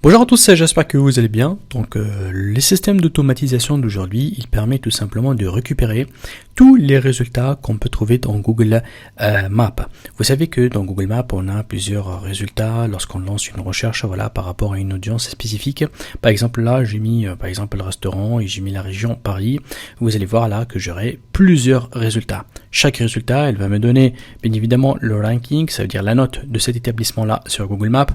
Bonjour à tous, j'espère que vous allez bien. Donc, les systèmes d'automatisation d'aujourd'hui, ils permettent tout simplement de récupérer tous les résultats qu'on peut trouver dans Google Maps. Vous savez que dans Google Maps, on a plusieurs résultats lorsqu'on lance une recherche, voilà, par rapport à une audience spécifique. Par exemple, là, j'ai mis, par exemple, le restaurant et j'ai mis la région Paris. Vous allez voir là que j'aurai plusieurs résultats. Chaque résultat, elle va me donner, bien évidemment, le ranking, ça veut dire la note de cet établissement-là sur Google Maps.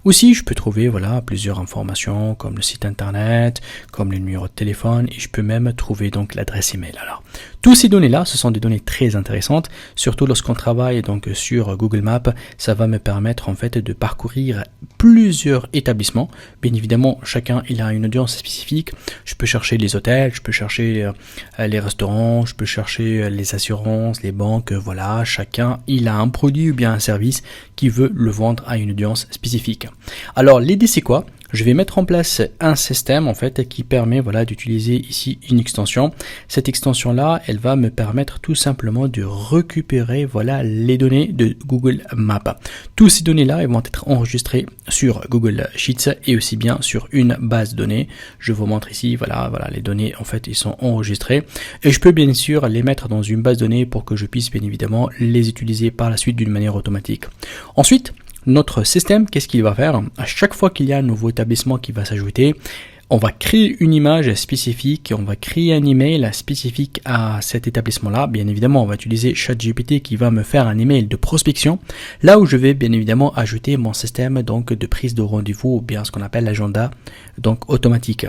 Aussi, je peux trouver, voilà, plusieurs informations comme le site internet, comme le numéro de téléphone et je peux même trouver donc l'adresse email. Alors, tous ces données-là, ce sont des données très intéressantes, surtout lorsqu'on travaille donc sur Google Maps, ça va me permettre en fait de parcourir plusieurs établissements. Bien évidemment, chacun il a une audience spécifique. Je peux chercher les hôtels, je peux chercher les restaurants, je peux chercher les assurances, les banques, voilà, chacun il a un produit ou bien un service qui veut le vendre à une audience spécifique. Alors l'idée c'est quoi? Je vais mettre en place un système en fait qui permet voilà d'utiliser ici une extension. Cette extension là, elle va me permettre tout simplement de récupérer voilà les données de Google Maps. Tous ces données là, elles vont être enregistrées sur Google Sheets et aussi bien sur une base de données. Je vous montre ici voilà les données en fait ils sont enregistrées et je peux bien sûr les mettre dans une base de données pour que je puisse bien évidemment les utiliser par la suite d'une manière automatique. Ensuite, notre système, qu'est-ce qu'il va faire? À chaque fois qu'il y a un nouveau établissement qui va s'ajouter, on va créer une image spécifique et on va créer un email spécifique à cet établissement-là. Bien évidemment, on va utiliser ChatGPT qui va me faire un email de prospection, là où je vais bien évidemment ajouter mon système donc de prise de rendez-vous ou bien ce qu'on appelle l'agenda donc automatique.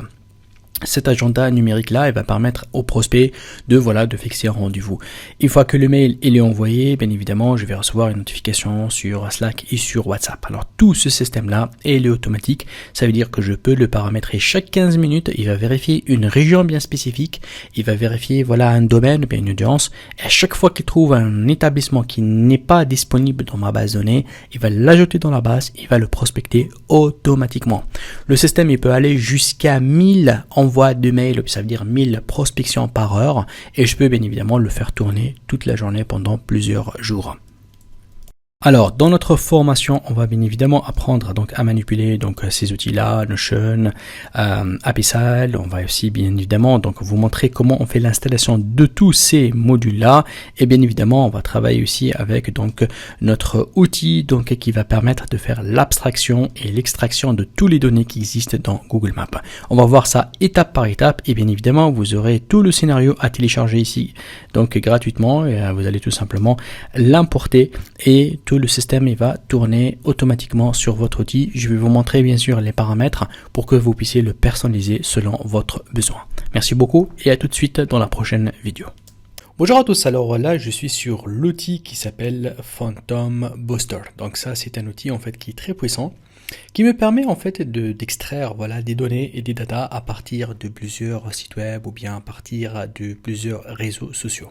Cet agenda numérique là, il va permettre au prospect de fixer un rendez-vous. Une fois que le mail est envoyé, bien évidemment, je vais recevoir une notification sur Slack et sur WhatsApp. Alors tout ce système là, il est automatique. Ça veut dire que je peux le paramétrer chaque 15 minutes. Il va vérifier une région bien spécifique. Il va vérifier voilà un domaine, bien une audience. Et à chaque fois qu'il trouve un établissement qui n'est pas disponible dans ma base de données, il va l'ajouter dans la base. Il va le prospecter automatiquement. Le système il peut aller jusqu'à 1000 envois de mails, ça veut dire 1000 prospections par heure et je peux bien évidemment le faire tourner toute la journée pendant plusieurs jours. Alors, dans notre formation, on va bien évidemment apprendre donc à manipuler donc ces outils-là, Notion, Abyssal. On va aussi bien évidemment donc vous montrer comment on fait l'installation de tous ces modules-là. Et bien évidemment, on va travailler aussi avec donc notre outil donc qui va permettre de faire l'abstraction et l'extraction de toutes les données qui existent dans Google Maps. On va voir ça étape par étape et bien évidemment, vous aurez tout le scénario à télécharger ici donc gratuitement et vous allez tout simplement l'importer et tout le système il va tourner automatiquement sur votre outil. Je vais vous montrer bien sûr les paramètres pour que vous puissiez le personnaliser selon votre besoin. Merci beaucoup et à tout de suite dans la prochaine vidéo. Bonjour à tous, alors là je suis sur l'outil qui s'appelle Phantom Booster. Donc ça c'est un outil en fait qui est très puissant, qui me permet en fait d'extraire voilà des données et des datas à partir de plusieurs sites web ou bien à partir de plusieurs réseaux sociaux.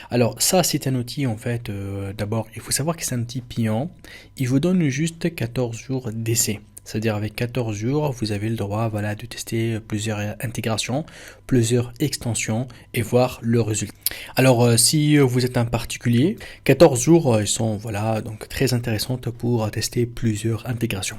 Alors ça c'est un outil en fait, d'abord il faut savoir que c'est un outil payant, il vous donne juste 14 jours d'essai. C'est-à-dire avec 14 jours, vous avez le droit voilà, de tester plusieurs intégrations, plusieurs extensions et voir le résultat. Alors si vous êtes un particulier, 14 jours ils sont voilà, donc très intéressantes pour tester plusieurs intégrations.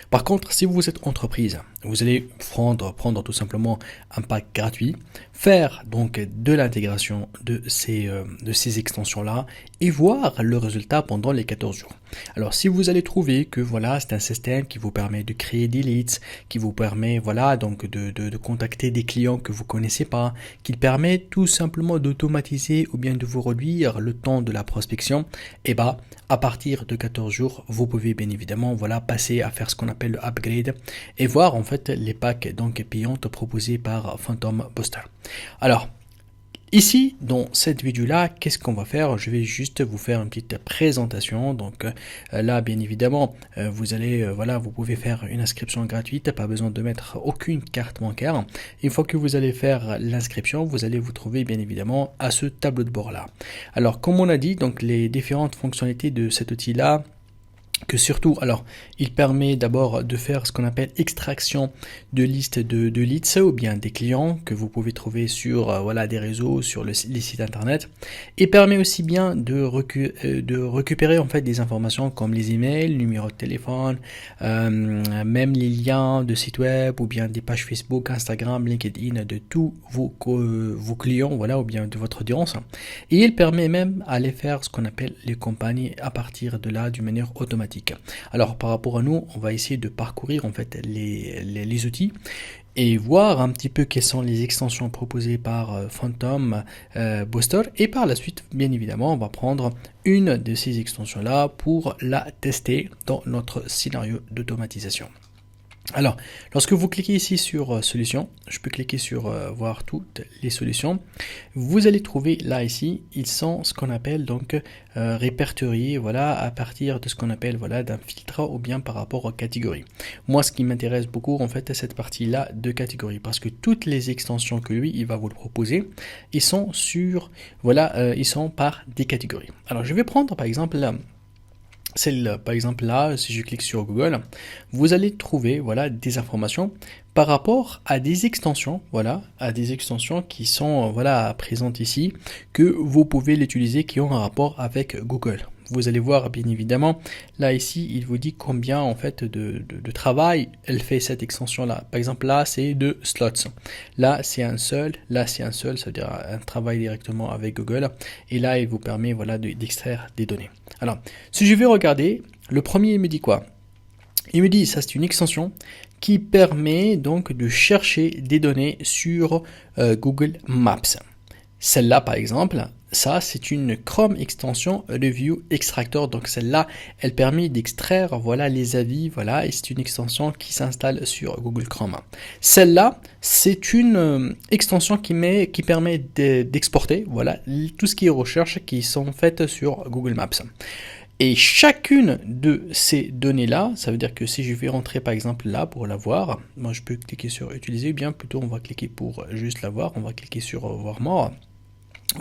Par contre, si vous êtes entreprise, vous allez prendre tout simplement un pack gratuit, faire donc de l'intégration de ces extensions-là et voir le résultat pendant les 14 jours. Alors si vous allez trouver que voilà, c'est un système qui vous permet de créer des leads, qui vous permet voilà donc de contacter des clients que vous connaissez pas, qui permet tout simplement d'automatiser ou bien de vous réduire le temps de la prospection, et bah à partir de 14 jours, vous pouvez bien évidemment voilà passer à faire ce qu'on appelle le upgrade et voir en fait les packs donc payantes proposés par Phantom Booster. Alors ici, dans cette vidéo-là, qu'est-ce qu'on va faire? Je vais juste vous faire une petite présentation. Donc là, bien évidemment, vous allez, vous pouvez faire une inscription gratuite, pas besoin de mettre aucune carte bancaire. Une fois que vous allez faire l'inscription, vous allez vous trouver bien évidemment à ce tableau de bord-là. Alors, comme on a dit, donc les différentes fonctionnalités de cet outil-là, que surtout, alors, il permet d'abord de faire ce qu'on appelle extraction de listes de leads ou bien des clients que vous pouvez trouver sur voilà, des réseaux, sur les sites internet. Il permet aussi bien de récupérer en fait des informations comme les emails, le numéro de téléphone, même les liens de sites web ou bien des pages Facebook, Instagram, LinkedIn de tous vos clients, voilà, ou bien de votre audience. Et il permet même d'aller faire ce qu'on appelle les campagnes à partir de là d'une manière automatique. Alors par rapport à nous, on va essayer de parcourir en fait les outils et voir un petit peu quelles sont les extensions proposées par Phantom Booster, et par la suite bien évidemment on va prendre une de ces extensions là pour la tester dans notre scénario d'automatisation. Alors, lorsque vous cliquez ici sur solutions, je peux cliquer sur voir toutes les solutions. Vous allez trouver là ici, ils sont ce qu'on appelle donc répertoriés, voilà, à partir de ce qu'on appelle voilà d'un filtre ou bien par rapport aux catégories. Moi, ce qui m'intéresse beaucoup en fait, c'est cette partie-là de catégories, parce que toutes les extensions que lui, il va vous le proposer, ils sont sur voilà, ils sont par des catégories. Alors, je vais prendre par exemple par exemple là, si je clique sur Google, vous allez trouver voilà des informations par rapport à des extensions, voilà, à des extensions qui sont voilà présentes ici, que vous pouvez l'utiliser, qui ont un rapport avec Google. Vous allez voir bien évidemment, là ici, il vous dit combien en fait de travail elle fait cette extension là. Par exemple là, c'est 2 slots. Là, c'est un seul. Là, c'est un seul, ça veut dire un travail directement avec Google. Et là, il vous permet voilà d'extraire des données. Alors, si je vais regarder, le premier il me dit quoi? Il me dit, ça c'est une extension qui permet donc de chercher des données sur Google Maps. Celle-là, par exemple, ça c'est une Chrome extension Review Extractor. Donc celle-là, elle permet d'extraire voilà les avis, voilà, et c'est une extension qui s'installe sur Google Chrome. Celle-là, c'est une extension qui permet d'exporter voilà tout ce qui est recherche qui sont faites sur Google Maps. Et chacune de ces données-là, ça veut dire que si je vais rentrer par exemple là pour la voir, moi je peux cliquer sur utiliser, ou bien plutôt on va cliquer pour juste la voir, on va cliquer sur voir more.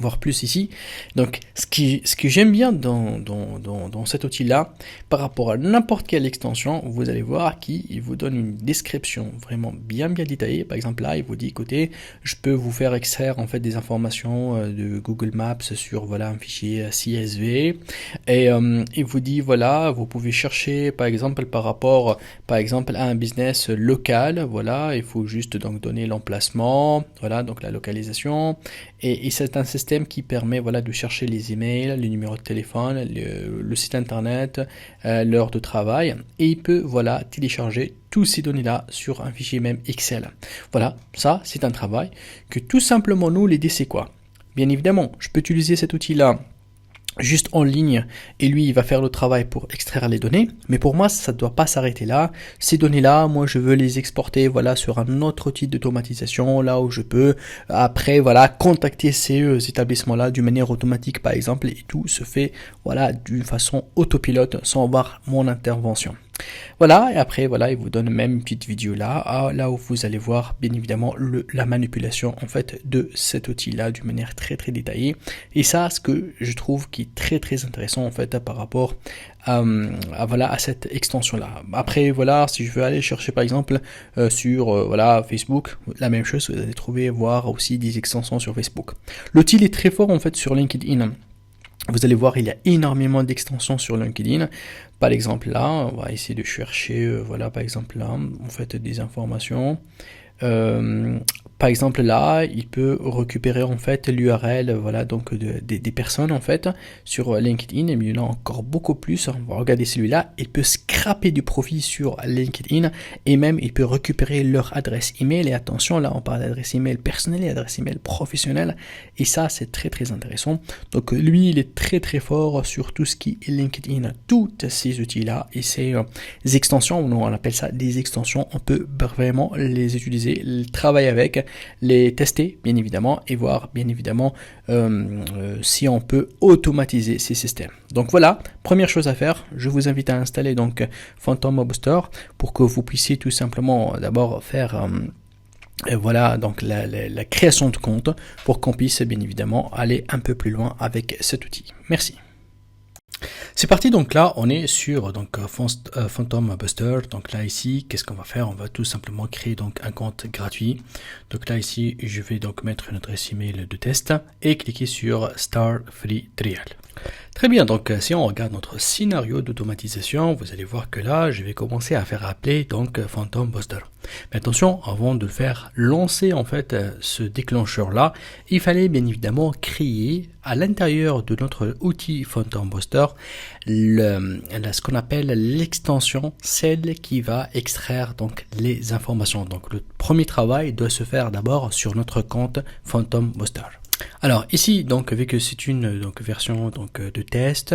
Voir plus ici. Donc ce que j'aime bien dans cet outil là par rapport à n'importe quelle extension, vous allez voir qu'il vous donne une description vraiment bien détaillée. Par exemple là il vous dit écoutez, je peux vous faire extraire en fait des informations de Google Maps sur voilà un fichier CSV, et il vous dit voilà vous pouvez chercher par exemple par rapport par exemple à un business local, voilà il faut juste donc donner l'emplacement, voilà donc la localisation, et c'est un système qui permet voilà de chercher les emails, les numéros de téléphone, le site internet, l'heure de travail, et il peut voilà télécharger tous ces données là sur un fichier même Excel. Voilà, ça c'est un travail que tout simplement nous l'aider c'est quoi? Bien évidemment, je peux utiliser cet outil là juste en ligne, et lui il va faire le travail pour extraire les données, mais pour moi ça ne doit pas s'arrêter là. Ces données là, moi je veux les exporter voilà sur un autre outil d'automatisation, là où je peux après voilà contacter ces établissements là d'une manière automatique par exemple, et tout se fait voilà d'une façon autopilote sans avoir mon intervention. Voilà, et après voilà il vous donne même une petite vidéo là où vous allez voir bien évidemment la manipulation en fait de cet outil là d'une manière très détaillée, et ça ce que je trouve qui est très intéressant en fait par rapport à cette extension là. Après voilà, si je veux aller chercher par exemple sur voilà Facebook, la même chose, vous allez trouver voir aussi des extensions sur Facebook. L'outil est très fort en fait sur LinkedIn. Vous allez voir, il y a énormément d'extensions sur LinkedIn. Par exemple là, on va essayer de chercher, voilà par exemple là, en fait des informations. Par exemple là, il peut récupérer en fait l'URL voilà donc des personnes en fait sur LinkedIn, et il y en a encore beaucoup plus. On va regarder celui-là. Il peut scraper du profit sur LinkedIn, et même il peut récupérer leur adresse email. Et attention, là on parle d'adresse email personnelle et adresse email professionnelle, et ça c'est très intéressant. Donc lui il est très fort sur tout ce qui est LinkedIn, tous ces outils là et ces extensions, on appelle ça des extensions. On peut vraiment les utiliser, travailler avec, les tester bien évidemment, et voir bien évidemment si on peut automatiser ces systèmes. Donc voilà, première chose à faire, je vous invite à installer donc Phantom Booster pour que vous puissiez tout simplement d'abord faire voilà donc la création de compte, pour qu'on puisse bien évidemment aller un peu plus loin avec cet outil. Merci. C'est parti, donc là on est sur Phantom Buster. Donc là ici, qu'est-ce qu'on va faire? On va tout simplement créer donc un compte gratuit. Donc là ici, je vais donc mettre une adresse email de test et cliquer sur Start Free Trial. Très bien, donc si on regarde notre scénario d'automatisation, vous allez voir que là, je vais commencer à faire appeler donc Phantom Buster. Mais attention, avant de faire lancer en fait ce déclencheur là, il fallait bien évidemment créer à l'intérieur de notre outil Phantom Buster ce qu'on appelle l'extension, celle qui va extraire donc les informations. Donc le premier travail doit se faire d'abord sur notre compte Phantom Buster. Alors ici, donc vu que c'est une version de test,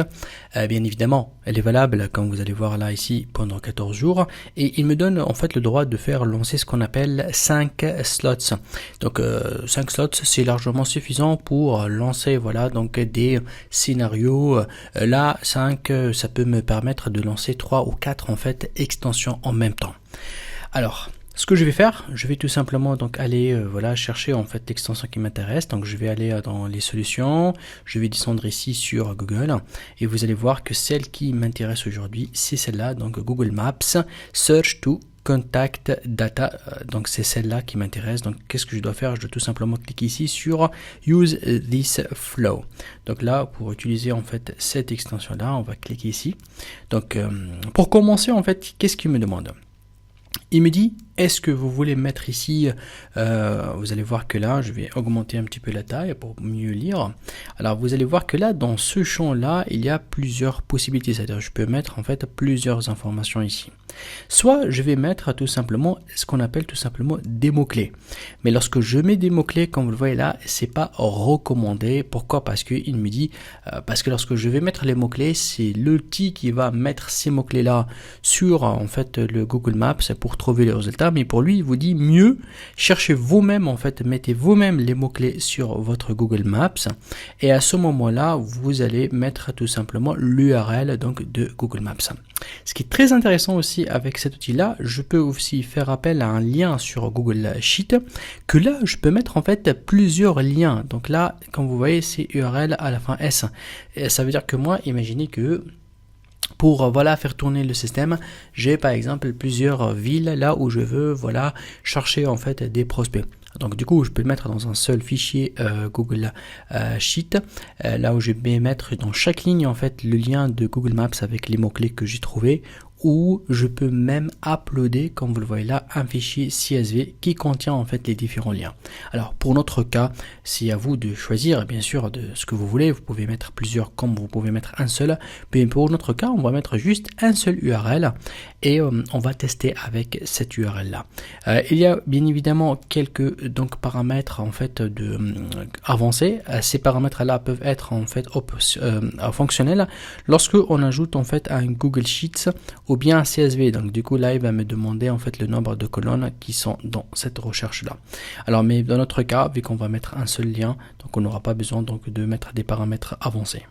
bien évidemment, elle est valable comme vous allez voir là ici pendant 14 jours et il me donne en fait le droit de faire lancer ce qu'on appelle 5 slots. Donc 5 slots, c'est largement suffisant pour lancer voilà donc des scénarios. Là 5, ça peut me permettre de lancer 3 ou 4 en fait extensions en même temps. Alors ce que je vais faire, je vais tout simplement donc aller chercher en fait l'extension qui m'intéresse. Donc je vais aller dans les solutions, je vais descendre ici sur Google et vous allez voir que celle qui m'intéresse aujourd'hui, c'est celle-là, donc Google Maps Search to Contact Data. Donc c'est celle-là qui m'intéresse. Donc qu'est-ce que je dois faire? Je dois tout simplement cliquer ici sur Use this flow. Donc là, pour utiliser en fait cette extension-là, on va cliquer ici. Donc pour commencer en fait, qu'est-ce qu'il me demande? Il me dit, est-ce que vous voulez mettre ici, vous allez voir que là, je vais augmenter un petit peu la taille pour mieux lire. Alors, vous allez voir que là, dans ce champ-là, il y a plusieurs possibilités. C'est-à-dire, je peux mettre en fait plusieurs informations ici. Soit, je vais mettre tout simplement ce qu'on appelle tout simplement des mots-clés. Mais lorsque je mets des mots-clés, comme vous le voyez là, c'est pas recommandé. Pourquoi? Parce qu'il me dit, parce que lorsque je vais mettre les mots-clés, c'est l'outil qui va mettre ces mots-clés-là sur en fait le Google Maps pour trouver les résultats. Mais pour lui, il vous dit mieux, cherchez vous-même en fait, mettez vous-même les mots-clés sur votre Google Maps et à ce moment-là, vous allez mettre tout simplement l'URL donc de Google Maps. Ce qui est très intéressant aussi avec cet outil-là, je peux aussi faire appel à un lien sur Google Sheet que là, je peux mettre en fait plusieurs liens. Donc là, comme vous voyez, c'est URL à la fin S. Et ça veut dire que moi, imaginez que pour faire tourner le système, j'ai par exemple plusieurs villes là où je veux chercher en fait des prospects. Donc du coup, je peux le mettre dans un seul fichier Google Sheet, là où je vais mettre dans chaque ligne en fait le lien de Google Maps avec les mots-clés que j'ai trouvés, ou je peux même uploader, comme vous le voyez là, un fichier CSV qui contient en fait les différents liens. Alors pour notre cas, c'est à vous de choisir bien sûr de ce que vous voulez. Vous pouvez mettre plusieurs comme vous pouvez mettre un seul. Mais pour notre cas, on va mettre juste un seul URL et on va tester avec cette URL là. Il y a bien évidemment quelques paramètres en fait avancés. Ces paramètres là peuvent être en fait fonctionnels lorsque on ajoute en fait un Google Sheets ou bien un CSV. Donc du coup là il va me demander en fait le nombre de colonnes qui sont dans cette recherche là. Alors mais dans notre cas, vu qu'on va mettre un seul lien, donc on n'aura pas besoin donc de mettre des paramètres avancés.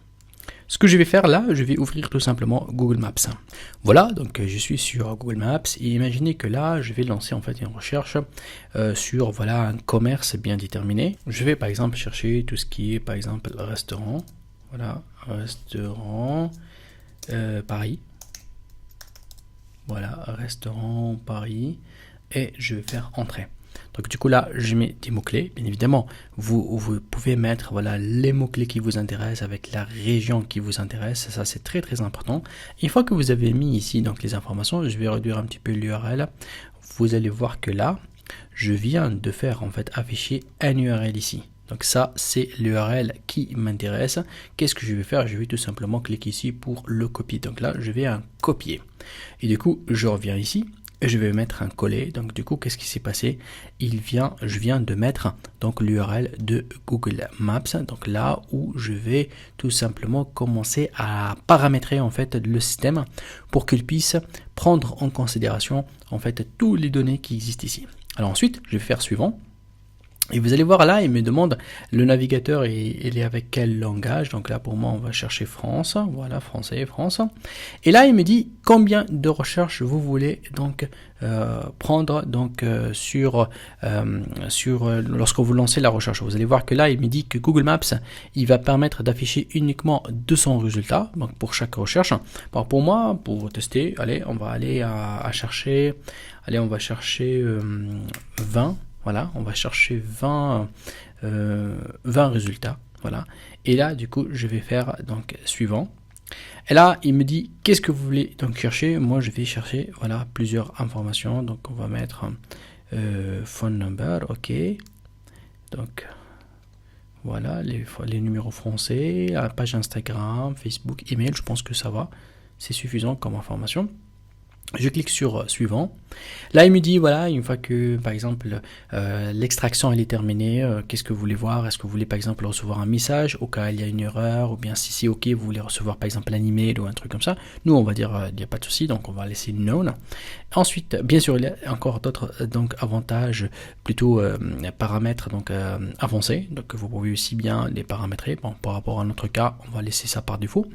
Ce que je vais faire là, je vais ouvrir tout simplement Google Maps. Voilà, donc je suis sur Google Maps et imaginez que là, je vais lancer en fait une recherche sur un commerce bien déterminé. Je vais par exemple chercher tout ce qui est par exemple restaurant. Voilà, restaurant Paris. Voilà, restaurant Paris et je vais faire entrer. Donc du coup là, je mets des mots-clés. Bien évidemment, vous pouvez mettre les mots-clés qui vous intéressent avec la région qui vous intéresse. Ça, c'est très très important. Une fois que vous avez mis ici donc les informations, je vais réduire un petit peu l'URL. Vous allez voir que là, je viens de faire en fait afficher un URL ici. Donc ça, c'est l'URL qui m'intéresse. Qu'est-ce que je vais faire? Je vais tout simplement cliquer ici pour le copier. Donc là, je vais un copier. Et du coup, je reviens ici. Et je vais mettre un coller. Donc du coup, qu'est-ce qui s'est passé? Je viens de mettre donc l'URL de Google Maps. Donc là où je vais tout simplement commencer à paramétrer en fait le système pour qu'il puisse prendre en considération en fait toutes les données qui existent ici. Alors ensuite, je vais faire suivant. Et vous allez voir là, il me demande le navigateur il est avec quel langage. Donc là pour moi on va chercher France, voilà français, France. Et là il me dit combien de recherches vous voulez donc prendre donc lorsque vous lancez la recherche. Vous allez voir que là il me dit que Google Maps il va permettre d'afficher uniquement 200 résultats donc pour chaque recherche. Bon, pour moi pour tester, allez on va aller à chercher, allez on va chercher 20. Voilà, on va chercher 20 résultats. Voilà. Et là, du coup, je vais faire donc suivant. Et là, il me dit qu'est-ce que vous voulez donc chercher. Moi, je vais chercher voilà plusieurs informations. Donc, on va mettre phone number, ok. Donc, voilà les numéros français, la page Instagram, Facebook, email. Je pense que ça va. C'est suffisant comme information. Je clique sur suivant. Là, il me dit, voilà, une fois que, par exemple, l'extraction elle est terminée, qu'est-ce que vous voulez voir? Est-ce que vous voulez, par exemple, recevoir un message au cas où il y a une erreur? Ou bien, si c'est OK, vous voulez recevoir, par exemple, un email ou un truc comme ça? Nous, on va dire, il n'y a pas de souci, donc on va laisser known. Ensuite, bien sûr, il y a encore d'autres donc avantages, plutôt paramètres donc avancés. Donc, vous pouvez aussi bien les paramétrer. Bon, par rapport à notre cas, on va laisser ça par défaut.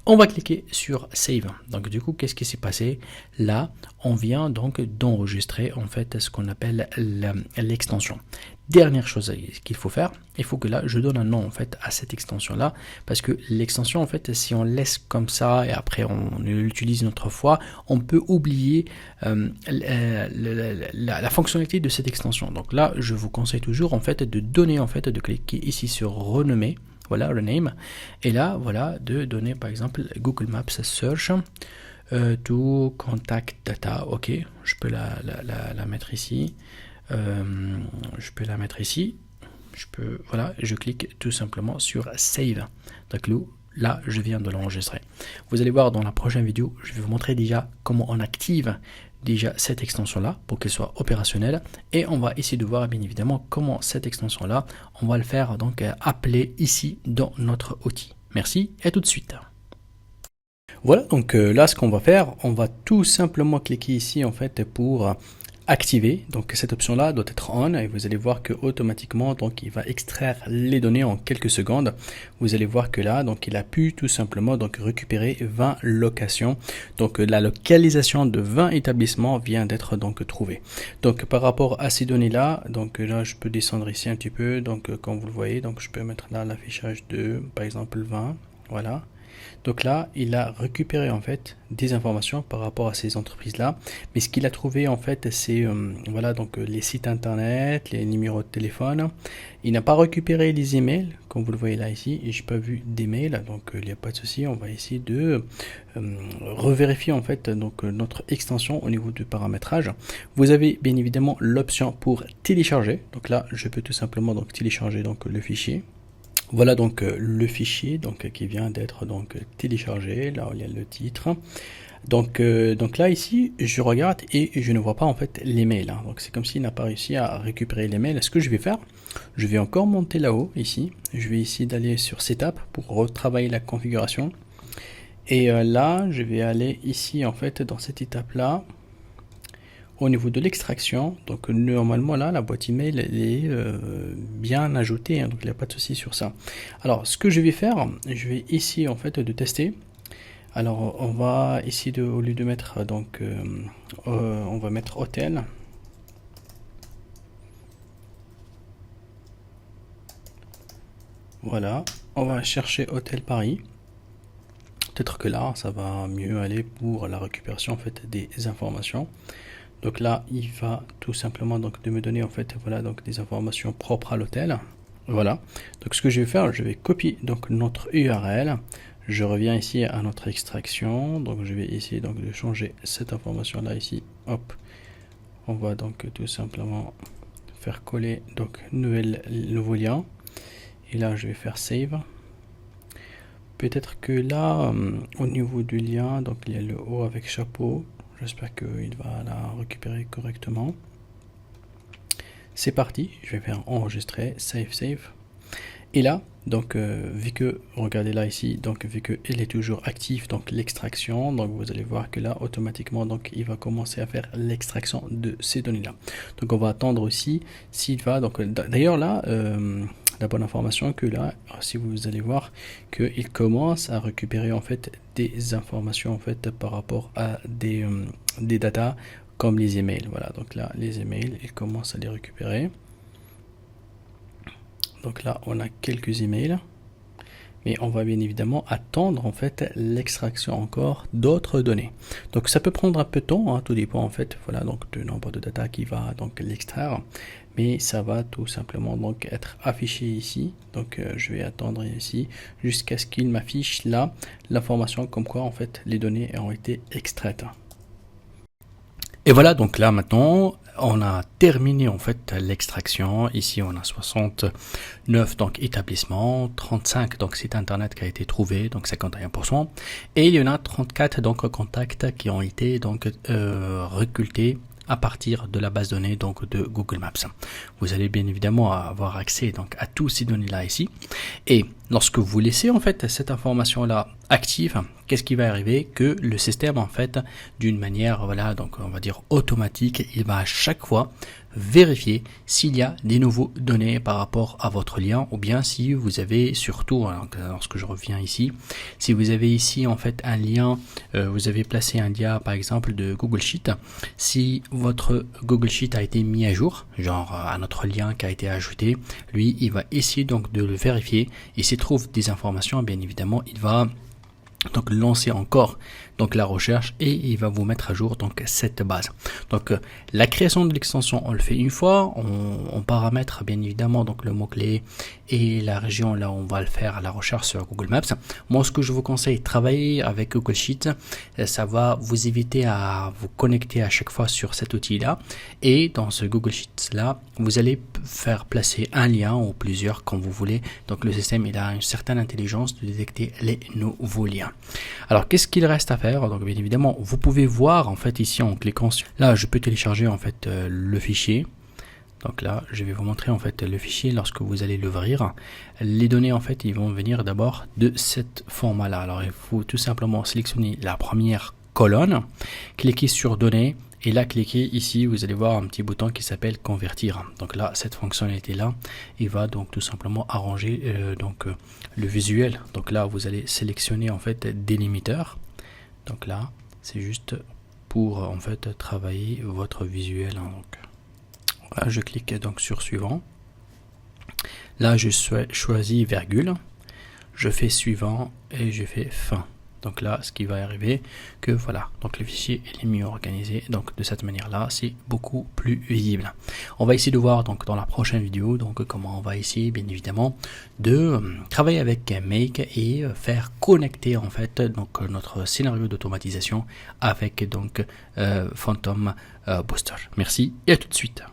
On va cliquer sur Save. Donc, du coup, qu'est-ce qui s'est passé? Là, on vient donc d'enregistrer en fait ce qu'on appelle l'extension. Dernière chose qu'il faut faire, il faut que là je donne un nom en fait à cette extension là, parce que l'extension en fait si on laisse comme ça et après on l'utilise une autre fois, on peut oublier la fonctionnalité de cette extension. Donc là je vous conseille toujours en fait de donner en fait de cliquer ici sur renommer, voilà rename, et là voilà de donner par exemple Google Maps Search to contact data, ok, je peux la mettre ici, je peux la mettre ici, voilà, je clique tout simplement sur save. Donc là, je viens de l'enregistrer. Vous allez voir dans la prochaine vidéo, je vais vous montrer déjà comment on active déjà cette extension là pour qu'elle soit opérationnelle, et on va essayer de voir bien évidemment comment cette extension là, on va le faire donc appeler ici dans notre outil. Merci et à tout de suite. Voilà, donc là ce qu'on va faire, on va tout simplement cliquer ici en fait pour activer. Donc cette option là doit être on et vous allez voir que automatiquement donc il va extraire les données en quelques secondes. Vous allez voir que là donc il a pu tout simplement donc récupérer 20 locations. Donc la localisation de 20 établissements vient d'être donc trouvée. Donc par rapport à ces données là, donc là je peux descendre ici un petit peu. Donc comme vous le voyez, donc je peux mettre là l'affichage de par exemple 20. Voilà. Donc là, il a récupéré en fait des informations par rapport à ces entreprises-là. Mais ce qu'il a trouvé en fait, c'est voilà donc les sites internet, les numéros de téléphone. Il n'a pas récupéré les emails, comme vous le voyez là ici. Et j'ai pas vu d'email, donc il n'y a pas de souci. On va essayer de revérifier en fait donc notre extension au niveau du paramétrage. Vous avez bien évidemment l'option pour télécharger. Donc là, je peux tout simplement donc télécharger donc le fichier. Voilà donc le fichier donc qui vient d'être donc téléchargé, là où il y a le titre. Donc là ici je regarde et je ne vois pas en fait les mails, hein. Donc c'est comme s'il n'a pas réussi à récupérer les mails. Ce que je vais faire, je vais encore monter là-haut ici, je vais essayer d'aller sur Setup pour retravailler la configuration, et là je vais aller ici en fait dans cette étape là au niveau de l'extraction. Donc normalement là la boîte email elle est bien ajoutée, hein, donc il n'y a pas de souci sur ça. Alors ce que je vais faire, je vais essayer en fait de tester. Alors on va essayer de, au lieu de mettre donc on va mettre hôtel. Voilà, on va chercher hôtel Paris. Peut-être que là ça va mieux aller pour la récupération en fait des informations. Donc là, il va tout simplement donc de me donner en fait voilà donc des informations propres à l'hôtel. Voilà. Donc ce que je vais faire, je vais copier donc notre URL. Je reviens ici à notre extraction. Donc je vais essayer donc de changer cette information là ici. Hop. On va donc tout simplement faire coller donc nouveau lien. Et là, je vais faire save. Peut-être que là, au niveau du lien, donc il y a le haut avec chapeau. J'espère qu'il va la récupérer correctement. C'est parti, je vais faire enregistrer, save. Et là, donc vu que, regardez là ici, donc vu que il est toujours actif, donc l'extraction, donc vous allez voir que là automatiquement, donc il va commencer à faire l'extraction de ces données là. Donc on va attendre aussi s'il va, donc d'ailleurs là, la bonne information que là, si vous allez voir qu'il commence à récupérer en fait des informations en fait par rapport à des datas comme les emails. Voilà, donc là les emails, il commence à les récupérer. Donc là, on a quelques emails, mais on va bien évidemment attendre en fait l'extraction encore d'autres données. Donc ça peut prendre un peu de temps, hein, tout dépend en fait, voilà, donc du nombre de data qui va donc l'extraire, mais ça va tout simplement donc être affiché ici. Donc je vais attendre ici jusqu'à ce qu'il m'affiche là l'information comme quoi en fait les données ont été extraites. Et voilà, donc là maintenant, on a terminé en fait l'extraction. Ici, on a 69 donc établissements, 35 donc sites internet qui a été trouvé, donc 51%, et il y en a 34 donc contacts qui ont été donc recrutés à partir de la base de données donc de Google Maps. Vous allez bien évidemment avoir accès donc à tous ces données là ici, et lorsque vous laissez en fait cette information là active, qu'est-ce qui va arriver? Que le système en fait d'une manière, voilà, donc on va dire automatique, il va à chaque fois vérifier s'il y a des nouveaux données par rapport à votre lien, ou bien si vous avez surtout, lorsque je reviens ici, si vous avez ici en fait un lien, vous avez placé un lien par exemple de Google Sheet, si votre Google Sheet a été mis à jour, genre un autre lien qui a été ajouté, lui il va essayer donc de le vérifier, et s'il trouve des informations, bien évidemment il va donc lancer encore donc la recherche, et il va vous mettre à jour donc cette base. Donc la création de l'extension, on le fait une fois, on paramètre bien évidemment donc le mot-clé et la région, là on va le faire à la recherche sur Google Maps. Moi ce que je vous conseille, travailler avec Google Sheets, ça va vous éviter à vous connecter à chaque fois sur cet outil là, et dans ce Google Sheets là vous allez faire placer un lien ou plusieurs comme vous voulez. Donc le système il a une certaine intelligence de détecter les nouveaux liens. Alors qu'est-ce qu'il reste à faire? Donc bien évidemment vous pouvez voir en fait ici en cliquant sur là, je peux télécharger en fait le fichier. Donc là je vais vous montrer en fait le fichier. Lorsque vous allez l'ouvrir, les données en fait ils vont venir d'abord de cet format là. Alors il faut tout simplement sélectionner la première colonne, cliquer sur données, et là cliquez ici, vous allez voir un petit bouton qui s'appelle convertir. Donc là cette fonctionnalité là, il va donc tout simplement arranger le visuel. Donc là vous allez sélectionner en fait délimiteur. Donc là c'est juste pour en fait travailler votre visuel. Donc là je clique donc sur suivant. Là je choisis virgule, je fais suivant et je fais fin. Donc là, ce qui va arriver, que voilà, donc le fichier est mieux organisé. Donc de cette manière-là, c'est beaucoup plus visible. On va essayer de voir donc dans la prochaine vidéo, donc comment on va essayer bien évidemment de travailler avec Make et faire connecter en fait donc notre scénario d'automatisation avec donc Phantom Booster. Merci et à tout de suite.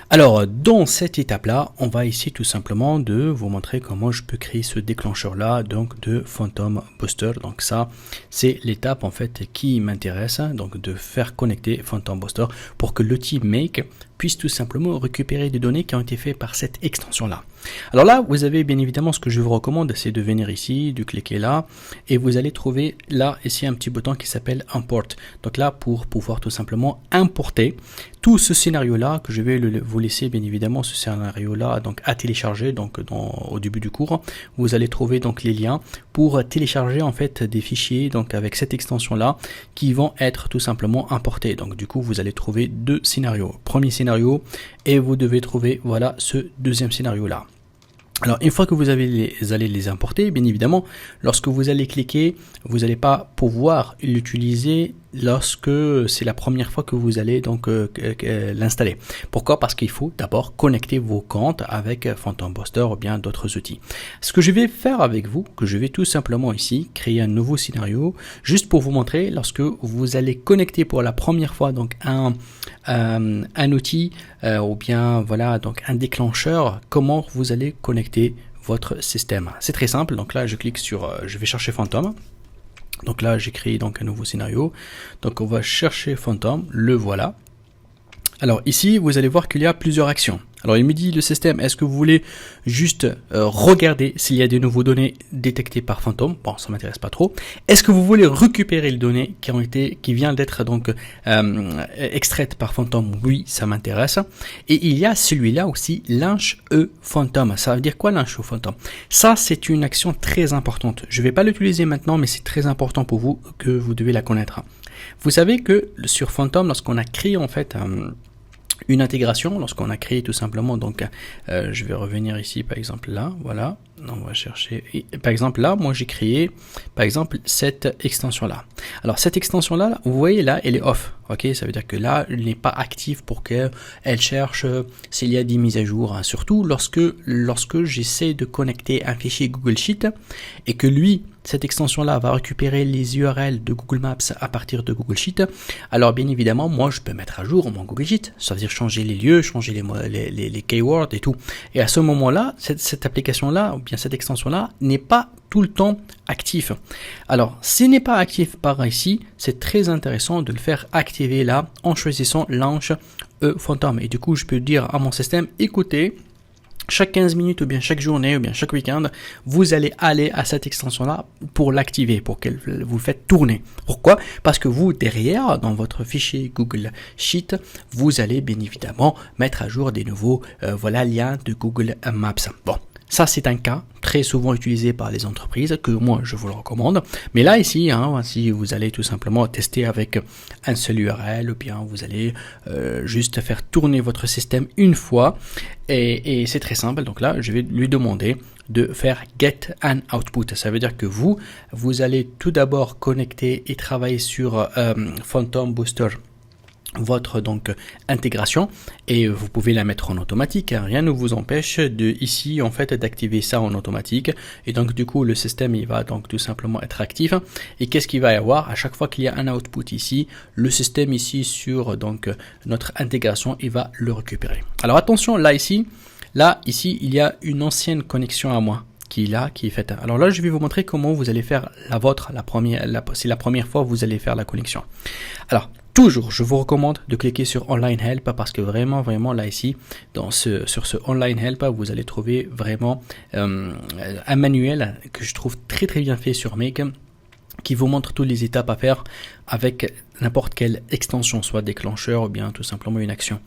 Alors dans cette étape là, on va essayer tout simplement de vous montrer comment je peux créer ce déclencheur là donc de Phantom Booster. Donc ça c'est l'étape en fait qui m'intéresse, donc de faire connecter Phantom Booster pour que l'outil Make puisse tout simplement récupérer des données qui ont été faites par cette extension là. Alors là vous avez bien évidemment, ce que je vous recommande c'est de venir ici, de cliquer là, et vous allez trouver là ici un petit bouton qui s'appelle Import. Donc là pour pouvoir tout simplement importer tout ce scénario là, que je vais vous laisser bien évidemment ce scénario là donc à télécharger. Donc au début du cours vous allez trouver donc les liens pour télécharger en fait des fichiers donc avec cette extension là qui vont être tout simplement importés. Donc du coup vous allez trouver deux scénarios, premier scénario, et vous devez trouver voilà ce deuxième scénario là. Alors une fois que vous allez les importer, bien évidemment lorsque vous allez cliquer, vous n'allez pas pouvoir l'utiliser lorsque c'est la première fois que vous allez donc l'installer. Pourquoi? Parce qu'il faut d'abord connecter vos comptes avec Phantom Booster ou bien d'autres outils. Ce que je vais faire avec vous, que je vais tout simplement ici créer un nouveau scénario juste pour vous montrer lorsque vous allez connecter pour la première fois donc un outil ou bien voilà donc un déclencheur, comment vous allez connecter votre système. C'est très simple. Donc là je clique sur je vais chercher Phantom. Donc là j'ai créé donc un nouveau scénario, donc on va chercher Phantom, le voilà. Alors ici vous allez voir qu'il y a plusieurs actions. Alors il me dit le système, est-ce que vous voulez juste regarder s'il y a des nouveaux données détectées par Phantom? Bon, ça m'intéresse pas trop. Est-ce que vous voulez récupérer les données qui viennent d'être donc extraites par Phantom? Oui, ça m'intéresse. Et il y a celui-là aussi, Launch Phantom. Ça veut dire quoi Launch Phantom? Ça, c'est une action très importante. Je vais pas l'utiliser maintenant, mais c'est très important pour vous que vous devez la connaître. Vous savez que sur Phantom, lorsqu'on a créé en fait une intégration, lorsqu'on a créé tout simplement, donc je vais revenir ici par exemple là, voilà, on va chercher, et, par exemple là, moi j'ai créé par exemple cette extension là. Alors cette extension là, vous voyez là, elle est off, ok, ça veut dire que là, elle n'est pas active pour qu'elle cherche s'il y a des mises à jour, hein. Surtout lorsque j'essaie de connecter un fichier Google Sheet et que lui, cette extension-là va récupérer les URL de Google Maps à partir de Google Sheet. Alors bien évidemment, moi je peux mettre à jour mon Google Sheet, ça veut dire changer les lieux, changer les keywords et tout. Et à ce moment-là, cette application-là, ou bien cette extension-là, n'est pas tout le temps actif. Alors, s'il n'est pas actif par ici, c'est très intéressant de le faire activer là en choisissant Launch Phantom. Et du coup, je peux dire à mon système, écoutez, chaque 15 minutes ou bien chaque journée ou bien chaque week-end, vous allez aller à cette extension-là pour l'activer, pour qu'elle vous faites tourner. Pourquoi? Parce que vous, derrière, dans votre fichier Google Sheet, vous allez bien évidemment mettre à jour des nouveaux liens de Google Maps. Bon. Ça, c'est un cas très souvent utilisé par les entreprises que moi, je vous le recommande. Mais là, ici, si vous allez tout simplement tester avec un seul URL ou bien vous allez juste faire tourner votre système une fois et c'est très simple. Donc là, je vais lui demander de faire get an output. Ça veut dire que vous allez tout d'abord connecter et travailler sur Phantom Booster, votre donc intégration, et vous pouvez la mettre en automatique, hein. Rien ne vous empêche de ici en fait d'activer ça en automatique, et donc du coup le système il va donc tout simplement être actif. Et qu'est-ce qu'il va y avoir à chaque fois qu'il y a un output ici, le système ici sur donc notre intégration il va le récupérer. Alors attention, là ici il y a une ancienne connexion à moi qui est faite. Alors là je vais vous montrer comment vous allez faire la vôtre, c'est la première fois que vous allez faire la connexion. Alors toujours, je vous recommande de cliquer sur Online Help parce que vraiment là ici, sur ce Online Help, vous allez trouver vraiment un manuel que je trouve très bien fait sur Make, qui vous montre toutes les étapes à faire avec n'importe quelle extension, soit déclencheur ou bien tout simplement une action.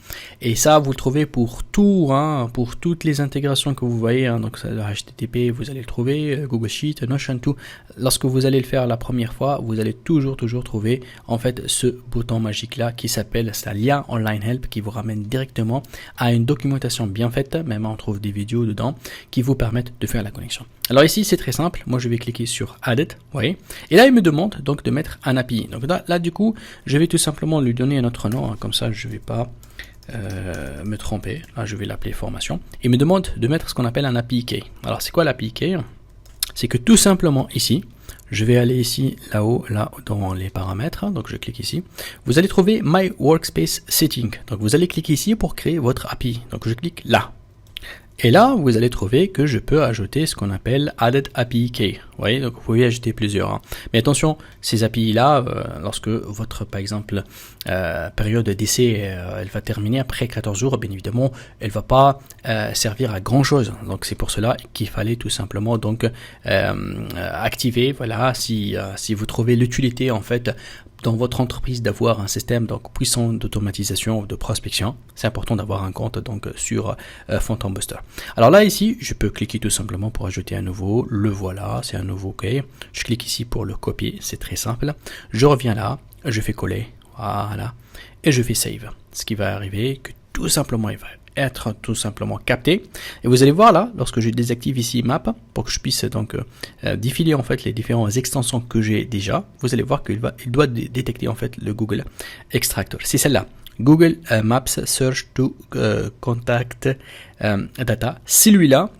Et ça, vous le trouvez pour tout, pour toutes les intégrations que vous voyez, donc ça, HTTP, vous allez le trouver, Google Sheet, Notion, tout. Lorsque vous allez le faire la première fois, vous allez toujours trouver en fait ce bouton magique là qui s'appelle lien Online Help, qui vous ramène directement à une documentation bien faite, même on trouve des vidéos dedans qui vous permettent de faire la connexion. Alors ici c'est très simple, moi je vais cliquer sur Add, vous voyez, et là il me demande donc de mettre un API. Donc là du coup je vais tout simplement lui donner un autre nom, comme ça je ne vais pas me tromper. Là je vais l'appeler formation. Il me demande de mettre ce qu'on appelle un API Key. Alors c'est quoi l'API Key? C'est que tout simplement ici, je vais aller ici, là-haut, là dans les paramètres, donc je clique ici, vous allez trouver My Workspace Setting. Donc vous allez cliquer ici pour créer votre API. Donc je clique là. Et là, vous allez trouver que je peux ajouter ce qu'on appelle Added API Key. Vous voyez, donc vous pouvez ajouter plusieurs. Mais attention, ces API-là, lorsque votre, par exemple, période d'essai, elle va terminer après 14 jours, bien évidemment, elle va pas servir à grand-chose. Donc c'est pour cela qu'il fallait tout simplement donc activer. Voilà, si vous trouvez l'utilité en fait dans votre entreprise d'avoir un système donc puissant d'automatisation ou de prospection, c'est important d'avoir un compte donc sur Phantom Booster. Alors là ici, je peux cliquer tout simplement pour ajouter un nouveau, le voilà, c'est un nouveau OK. Je clique ici pour le copier, c'est très simple. Je reviens là, je fais coller, voilà, et je fais save. Ce qui va arriver, que tout simplement il va être tout simplement capté, et vous allez voir là, lorsque je désactive ici Map pour que je puisse donc défiler en fait les différentes extensions que j'ai déjà, vous allez voir qu'il doit détecter en fait le Google Extractor. C'est celle-là, Google Maps Search to Contact Data. Celui-là,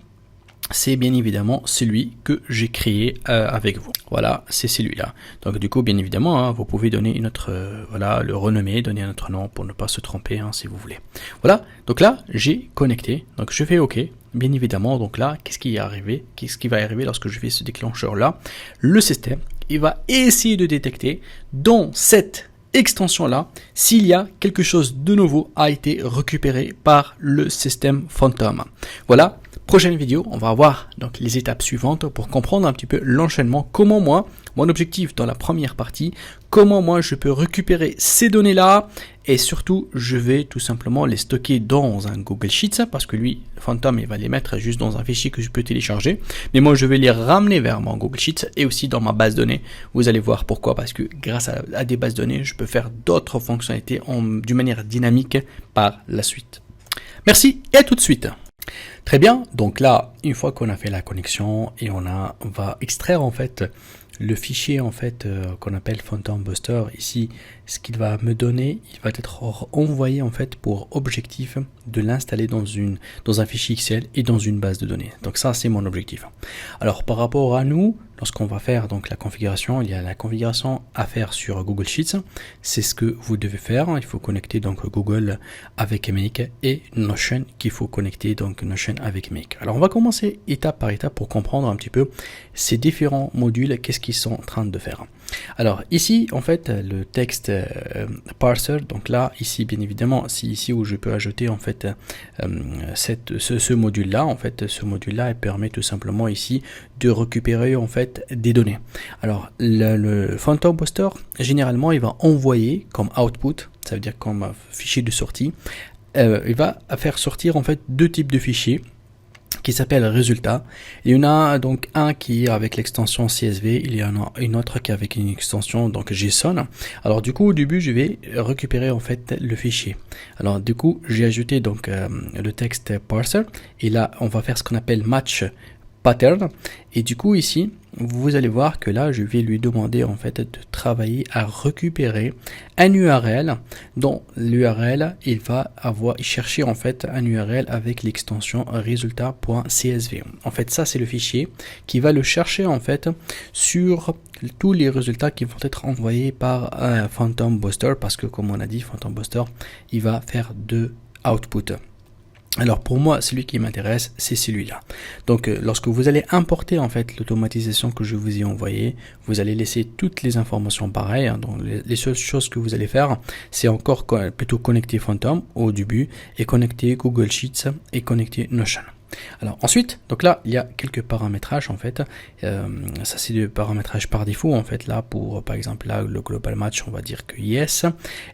c'est bien évidemment celui que j'ai créé avec vous. Voilà, c'est celui-là. Donc du coup, bien évidemment, vous pouvez donner une autre, le renommer, donner un autre nom pour ne pas se tromper, si vous voulez. Voilà, donc là, j'ai connecté. Donc je fais OK. Bien évidemment, donc là, qu'est-ce qui va arriver lorsque je fais ce déclencheur-là? Le système, il va essayer de détecter dans cette extension là s'il y a quelque chose de nouveau a été récupéré par le système Phantom. Voilà. Prochaine vidéo, on va voir donc les étapes suivantes pour comprendre un petit peu l'enchaînement, comment moi, mon objectif dans la première partie, comment moi je peux récupérer ces données-là et surtout je vais tout simplement les stocker dans un Google Sheets parce que lui, Phantom, il va les mettre juste dans un fichier que je peux télécharger, mais moi je vais les ramener vers mon Google Sheets et aussi dans ma base de données. Vous allez voir pourquoi, parce que grâce à des bases de données, je peux faire d'autres fonctionnalités d'une manière dynamique par la suite. Merci et à tout de suite. Très bien, donc là, une fois qu'on a fait la connexion et on va extraire en fait le fichier en fait qu'on appelle Phantom Buster. Ici, ce qu'il va me donner, il va être envoyé en fait pour objectif de l'installer dans un fichier Excel et dans une base de données. Donc ça, c'est mon objectif. Alors par rapport à nous, lorsqu'on va faire donc la configuration, il y a la configuration à faire sur Google Sheets. C'est ce que vous devez faire. Il faut connecter donc Google avec Make et Notion qu'il faut connecter donc Notion avec Make. Alors on va commencer étape par étape pour comprendre un petit peu ces différents modules, qu'est-ce qu'ils sont en train de faire. Alors ici en fait le texte parser, donc là ici bien évidemment c'est ici où je peux ajouter en fait ce module là. En fait ce module là permet tout simplement ici de récupérer en fait des données. Alors le Phantom Buster généralement il va envoyer comme output, ça veut dire comme fichier de sortie, il va faire sortir en fait deux types de fichiers qui s'appelle résultat. Il y en a donc un qui est avec l'extension CSV, il y en a une autre qui est avec une extension donc JSON. Alors du coup au début je vais récupérer en fait le fichier. Alors du coup j'ai ajouté donc le texte parser et là on va faire ce qu'on appelle match pattern et du coup ici vous allez voir que là je vais lui demander en fait de travailler à récupérer un URL dont l'URL il va chercher en fait un URL avec l'extension résultat.csv. En fait ça c'est le fichier qui va le chercher en fait sur tous les résultats qui vont être envoyés par Phantom Buster parce que comme on a dit Phantom Buster il va faire deux outputs. Alors pour moi, celui qui m'intéresse, c'est celui-là. Donc lorsque vous allez importer en fait l'automatisation que je vous ai envoyée, vous allez laisser toutes les informations pareilles. Hein. Donc les seules choses que vous allez faire, c'est encore plutôt connecter Phantom au début et connecter Google Sheets et connecter Notion. Alors ensuite, donc là il y a quelques paramétrages en fait, ça c'est du paramétrage par défaut en fait. Là pour par exemple là le global match on va dire que yes,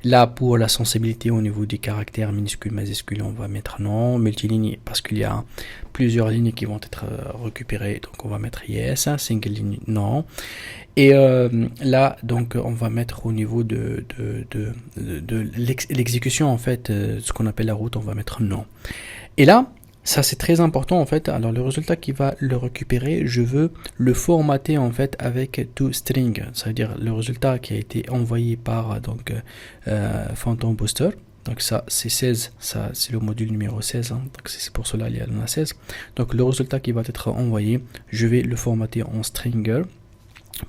là pour la sensibilité au niveau des caractères minuscules majuscules on va mettre non, multiligne parce qu'il y a plusieurs lignes qui vont être récupérées donc on va mettre yes, single ligne non. Et là donc on va mettre au niveau de l'exécution en fait ce qu'on appelle la route on va mettre non. Et là ça c'est très important en fait. Alors le résultat qui va le récupérer, je veux le formater en fait avec toString, ça veut dire le résultat qui a été envoyé par donc Phantom Buster. Donc ça c'est 16, ça c'est le module numéro 16, hein. Donc c'est pour cela il y en a 16. Donc le résultat qui va être envoyé, je vais le formater en stringer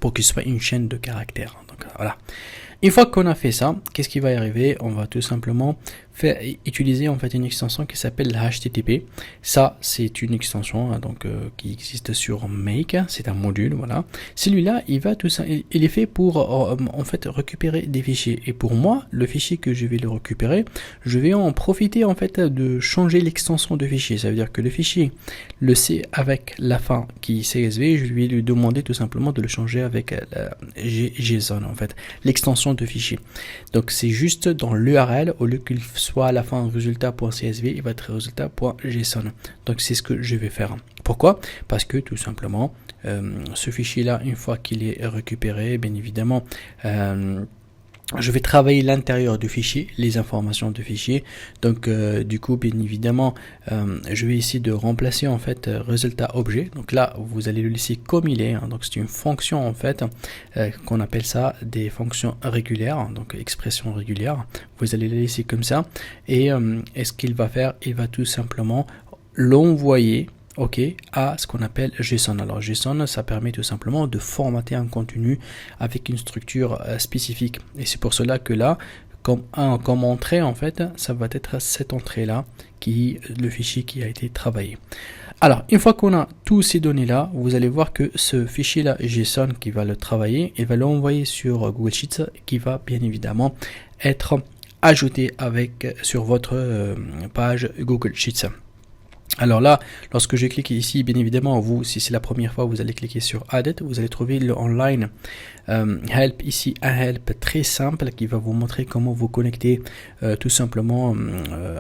pour qu'il soit une chaîne de caractères. Donc voilà. Une fois qu'on a fait ça, qu'est-ce qui va y arriver? On va tout simplement utiliser en fait une extension qui s'appelle HTTP. Ça, c'est une extension hein, donc qui existe sur Make. C'est un module, voilà. Celui-là, il est fait pour en fait récupérer des fichiers. Et pour moi, le fichier que je vais le récupérer, je vais en profiter en fait de changer l'extension de fichier. Ça veut dire que le fichier, le C avec la fin qui est CSV, je vais lui demander tout simplement de le changer avec la JSON en fait, l'extension de fichier. Donc c'est juste dans l'URL au lieu qu'il soit à la fin résultat.csv, il va être résultat.json. Donc c'est ce que je vais faire. Pourquoi? Parce que tout simplement ce fichier là une fois qu'il est récupéré, bien évidemment je vais travailler l'intérieur du fichier, les informations du fichier. Donc du coup bien évidemment je vais essayer de remplacer en fait résultat objet. Donc là vous allez le laisser comme il est hein. Donc c'est une fonction en fait qu'on appelle ça des fonctions régulières, donc expression régulière. Vous allez le laisser comme ça et ce qu'il va faire, il va tout simplement l'envoyer à ce qu'on appelle JSON. Alors JSON, ça permet tout simplement de formater un contenu avec une structure spécifique. Et c'est pour cela que là, comme entrée en fait, ça va être cette entrée là le fichier qui a été travaillé. Alors, une fois qu'on a tous ces données-là, vous allez voir que ce fichier-là, JSON qui va le travailler, il va l'envoyer sur Google Sheets, qui va bien évidemment être ajouté sur votre page Google Sheets. Alors là, lorsque je clique ici, bien évidemment, vous, si c'est la première fois, vous allez cliquer sur Added, vous allez trouver le online help ici, un help très simple qui va vous montrer comment vous connecter tout simplement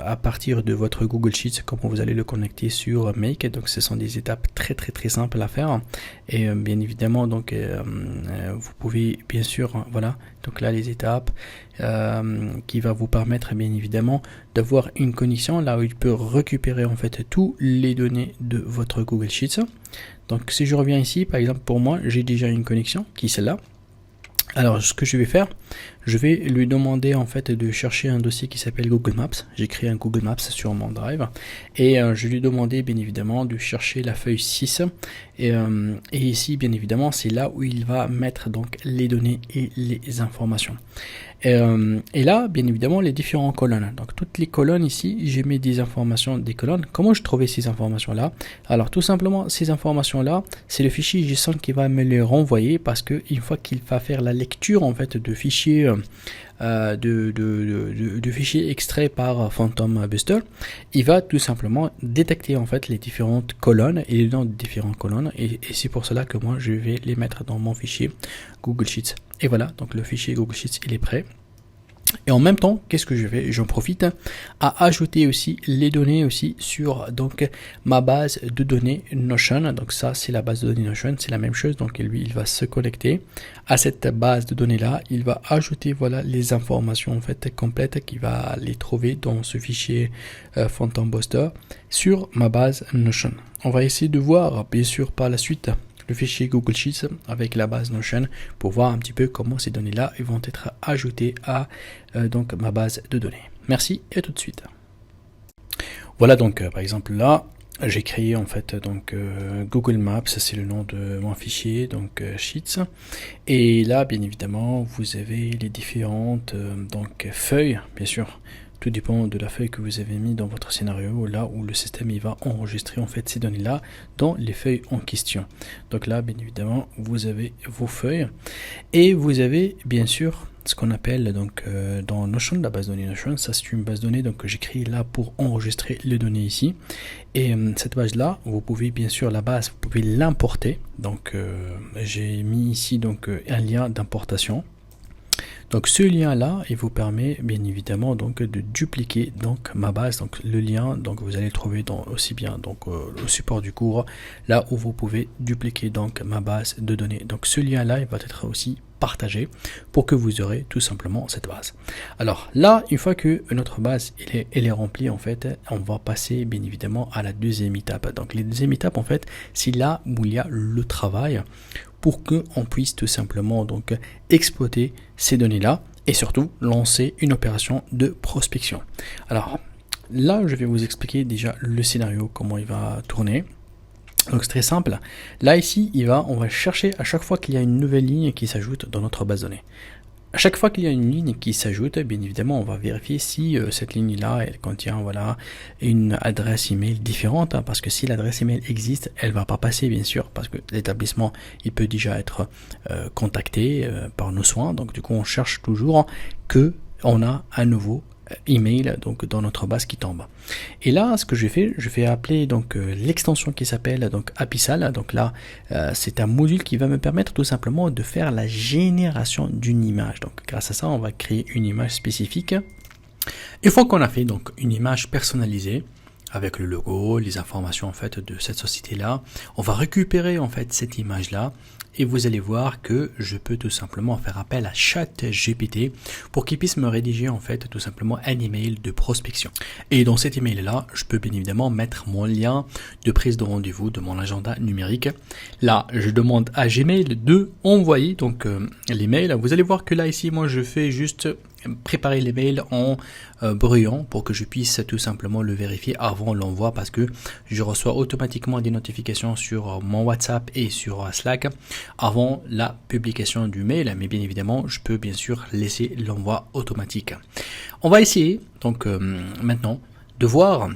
à partir de votre Google Sheets, comment vous allez le connecter sur Make. Donc ce sont des étapes très simples à faire et bien évidemment donc vous pouvez bien sûr voilà, donc là les étapes qui va vous permettre bien évidemment d'avoir une connexion là où il peut récupérer en fait toutes les données de votre Google Sheets. Donc si je reviens ici, par exemple pour moi j'ai déjà une connexion qui est celle-là. Alors ce que je vais faire, je vais lui demander en fait de chercher un dossier qui s'appelle Google Maps. J'ai créé un Google Maps sur mon Drive et je lui ai demandé bien évidemment de chercher la feuille 6 et ici bien évidemment c'est là où il va mettre donc les données et les informations. Et là bien évidemment les différentes colonnes, donc toutes les colonnes ici j'ai mis des informations des colonnes. Comment je trouvais ces informations là? Alors tout simplement ces informations là c'est le fichier JSON qui va me les renvoyer, parce que une fois qu'il va faire la lecture en fait de fichiers de fichiers extraits par Phantom Buster, il va tout simplement détecter en fait les différentes colonnes et les noms de différentes colonnes, et c'est pour cela que moi je vais les mettre dans mon fichier Google Sheets. Et voilà, donc le fichier Google Sheets il est prêt. Et en même temps, qu'est-ce que je fais? J'en profite à ajouter aussi les données aussi sur donc ma base de données Notion. Donc ça c'est la base de données Notion, c'est la même chose. Donc lui il va se connecter à cette base de données là. Il va ajouter voilà les informations en fait complètes qu'il va les trouver dans ce fichier Phantom Buster sur ma base Notion. On va essayer de voir bien sûr par la suite le fichier Google Sheets avec la base Notion pour voir un petit peu comment ces données là vont être ajoutées à donc ma base de données. Merci et à tout de suite. Voilà donc par exemple là j'ai créé en fait donc Google Maps, c'est le nom de mon fichier donc Sheets, et là bien évidemment vous avez les différentes donc feuilles. Bien sûr tout dépend de la feuille que vous avez mis dans votre scénario, là où le système il va enregistrer en fait ces données là dans les feuilles en question. Donc là bien évidemment vous avez vos feuilles et vous avez bien sûr ce qu'on appelle donc dans Notion, la base de données Notion. Ça c'est une base de données donc que j'ai créée là pour enregistrer les données ici, et cette base là vous pouvez bien sûr la base vous pouvez l'importer. Donc j'ai mis ici donc un lien d'importation. Donc ce lien là il vous permet bien évidemment donc de dupliquer donc ma base. Donc le lien donc vous allez le trouver dans aussi bien donc au support du cours, là où vous pouvez dupliquer donc ma base de données. Donc ce lien là il va être aussi partagé pour que vous aurez tout simplement cette base. Alors là une fois que notre base elle est remplie en fait, on va passer bien évidemment à la deuxième étape. Donc les deuxième étape en fait c'est là où il y a le travail pour qu'on puisse tout simplement donc exploiter ces données là et surtout lancer une opération de prospection. Alors là je vais vous expliquer déjà le scénario, comment il va tourner. Donc c'est très simple. Là ici on va chercher à chaque fois qu'il y a une nouvelle ligne qui s'ajoute dans notre base de données. À chaque fois qu'il y a une ligne qui s'ajoute, bien évidemment, on va vérifier si cette ligne-là, elle contient voilà une adresse email différente, hein, parce que si l'adresse email existe, elle va pas passer, bien sûr, parce que l'établissement, il peut déjà être contacté par nos soins. Donc du coup, on cherche toujours que on a un nouveau email donc dans notre base qui tombe. Et là ce que je vais appeler donc l'extension qui s'appelle donc Abyssal. Donc là c'est un module qui va me permettre tout simplement de faire la génération d'une image. Donc grâce à ça on va créer une image spécifique. Une fois qu'on a fait donc une image personnalisée avec le logo, les informations en fait de cette société là, on va récupérer en fait cette image là. Et vous allez voir que je peux tout simplement faire appel à ChatGPT pour qu'il puisse me rédiger en fait tout simplement un email de prospection. Et dans cet email là, je peux bien évidemment mettre mon lien de prise de rendez-vous de mon agenda numérique. Là, je demande à Gmail de envoyer donc l'email. Vous allez voir que là ici, moi je fais juste préparer les mails en brouillon pour que je puisse tout simplement le vérifier avant l'envoi, parce que je reçois automatiquement des notifications sur mon WhatsApp et sur Slack avant la publication du mail, mais bien évidemment je peux bien sûr laisser l'envoi automatique. On va essayer donc maintenant de voir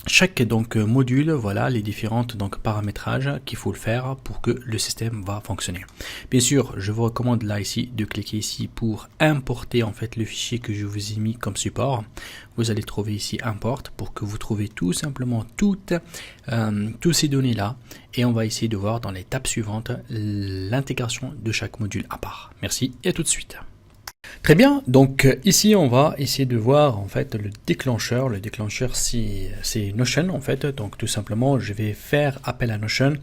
chaque donc module, voilà les différentes donc paramétrages qu'il faut le faire pour que le système va fonctionner. Bien sûr, je vous recommande là ici de cliquer ici pour importer en fait le fichier que je vous ai mis comme support. Vous allez trouver ici import pour que vous trouviez tout simplement toutes ces données là, et on va essayer de voir dans l'étape suivante l'intégration de chaque module à part. Merci et à tout de suite. Très bien, donc ici on va essayer de voir en fait le déclencheur. Le déclencheur c'est Notion en fait, donc tout simplement je vais faire appel à Notion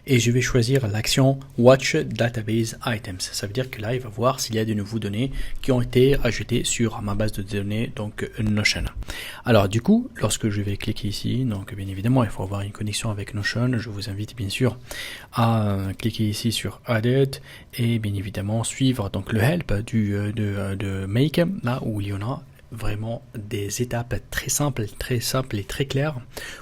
et je vais choisir l'action Watch Database Items. Ça veut dire que là il va voir s'il y a de nouveaux données qui ont été ajoutées sur ma base de données, donc Notion. Alors du coup, lorsque je vais cliquer ici, donc bien évidemment il faut avoir une connexion avec Notion. Je vous invite bien sûr à cliquer ici sur Added et bien évidemment suivre donc le help de Make, là où il y en a vraiment des étapes très simples et très claires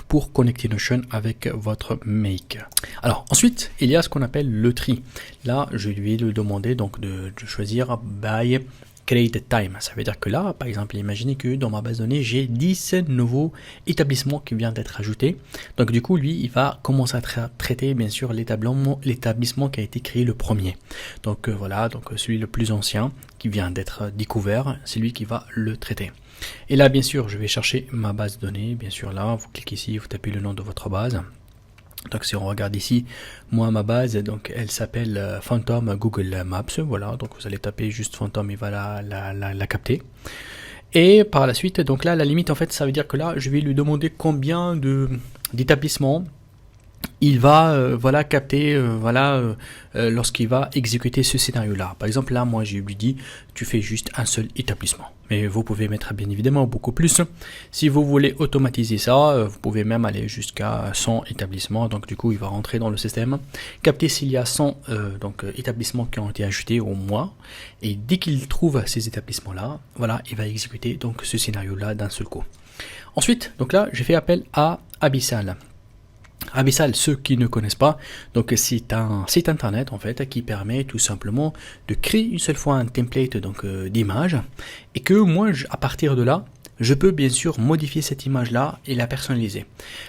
pour connecter Notion avec votre Make. Alors ensuite il y a ce qu'on appelle le tri. Là je lui ai demandé donc de choisir by Create Time. Ça veut dire que là, par exemple, imaginez que dans ma base de données, j'ai 10 nouveaux établissements qui viennent d'être ajoutés. Donc du coup, lui, il va commencer à traiter, bien sûr, l'établissement qui a été créé le premier. Donc voilà, donc celui le plus ancien qui vient d'être découvert, c'est lui qui va le traiter. Et là, bien sûr, je vais chercher ma base de données. Bien sûr, là, vous cliquez ici, vous tapez le nom de votre base. Donc si on regarde ici, moi ma base, donc elle s'appelle Phantom Google Maps, voilà, donc vous allez taper juste Phantom, il va la capter. Et par la suite, donc là, la limite en fait, ça veut dire que là, je vais lui demander combien d'établissements il va voilà capter lorsqu'il va exécuter ce scénario là. Par exemple là moi je lui dis tu fais juste un seul établissement, mais vous pouvez mettre bien évidemment beaucoup plus. Si vous voulez automatiser ça, vous pouvez même aller jusqu'à 100 établissements. Donc du coup il va rentrer dans le système, capter s'il y a 100 établissements qui ont été ajoutés au mois, et dès qu'il trouve ces établissements là, voilà, il va exécuter donc ce scénario là d'un seul coup. Ensuite donc là j'ai fait appel à Abyssal. Abyssal, ceux qui ne connaissent pas, donc c'est un site internet en fait qui permet tout simplement de créer une seule fois un template donc d'image, et que moi à partir de là je peux bien sûr modifier cette image là et la personnaliser.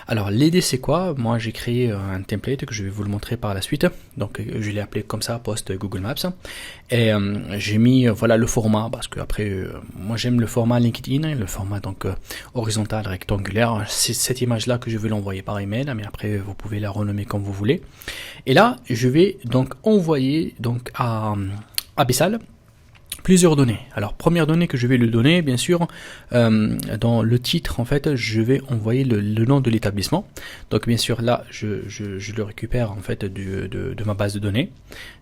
Alors l'idée c'est quoi? Moi j'ai créé un template que je vais vous le montrer par la suite, donc je l'ai appelé comme ça, post Google Maps, et j'ai mis voilà le format, parce que après moi j'aime le format LinkedIn, le format donc horizontal rectangulaire. C'est cette image là que je vais l'envoyer par email, mais après vous pouvez la renommer comme vous voulez. Et là je vais donc envoyer donc à Abyssal plusieurs données. Alors première donnée que je vais lui donner, bien sûr, dans le titre en fait je vais envoyer le nom de l'établissement. Donc bien sûr là je le récupère en fait de ma base de données.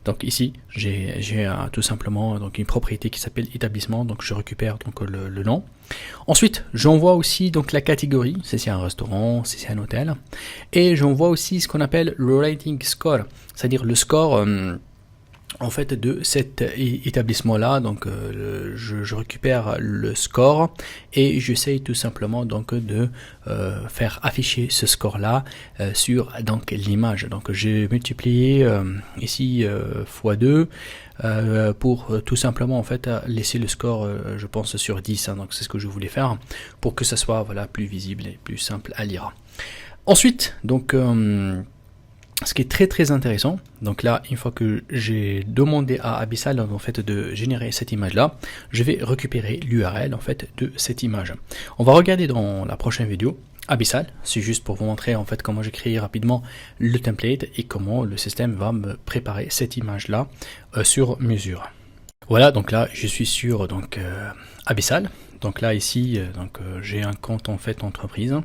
Donc ici j'ai tout simplement donc une propriété qui s'appelle établissement, donc je récupère donc le nom. Ensuite j'envoie aussi donc la catégorie, si c'est un restaurant, si c'est un hôtel, et j'envoie aussi ce qu'on appelle le rating score, c'est-à-dire le score en fait de cet établissement là. Donc je récupère le score et j'essaye tout simplement donc de faire afficher ce score là sur donc l'image. Donc j'ai multiplié ici x2 pour tout simplement en fait laisser le score je pense sur 10, donc c'est ce que je voulais faire pour que ça soit voilà plus visible et plus simple à lire. Ensuite donc ce qui est très intéressant, donc là une fois que j'ai demandé à Abyssal en fait de générer cette image là, je vais récupérer l'URL en fait de cette image. On va regarder dans la prochaine vidéo Abyssal, c'est juste pour vous montrer en fait comment j'ai créé rapidement le template et comment le système va me préparer cette image là sur mesure. Voilà, donc là je suis sur donc Abyssal. Donc là ici j'ai un compte en fait entreprise,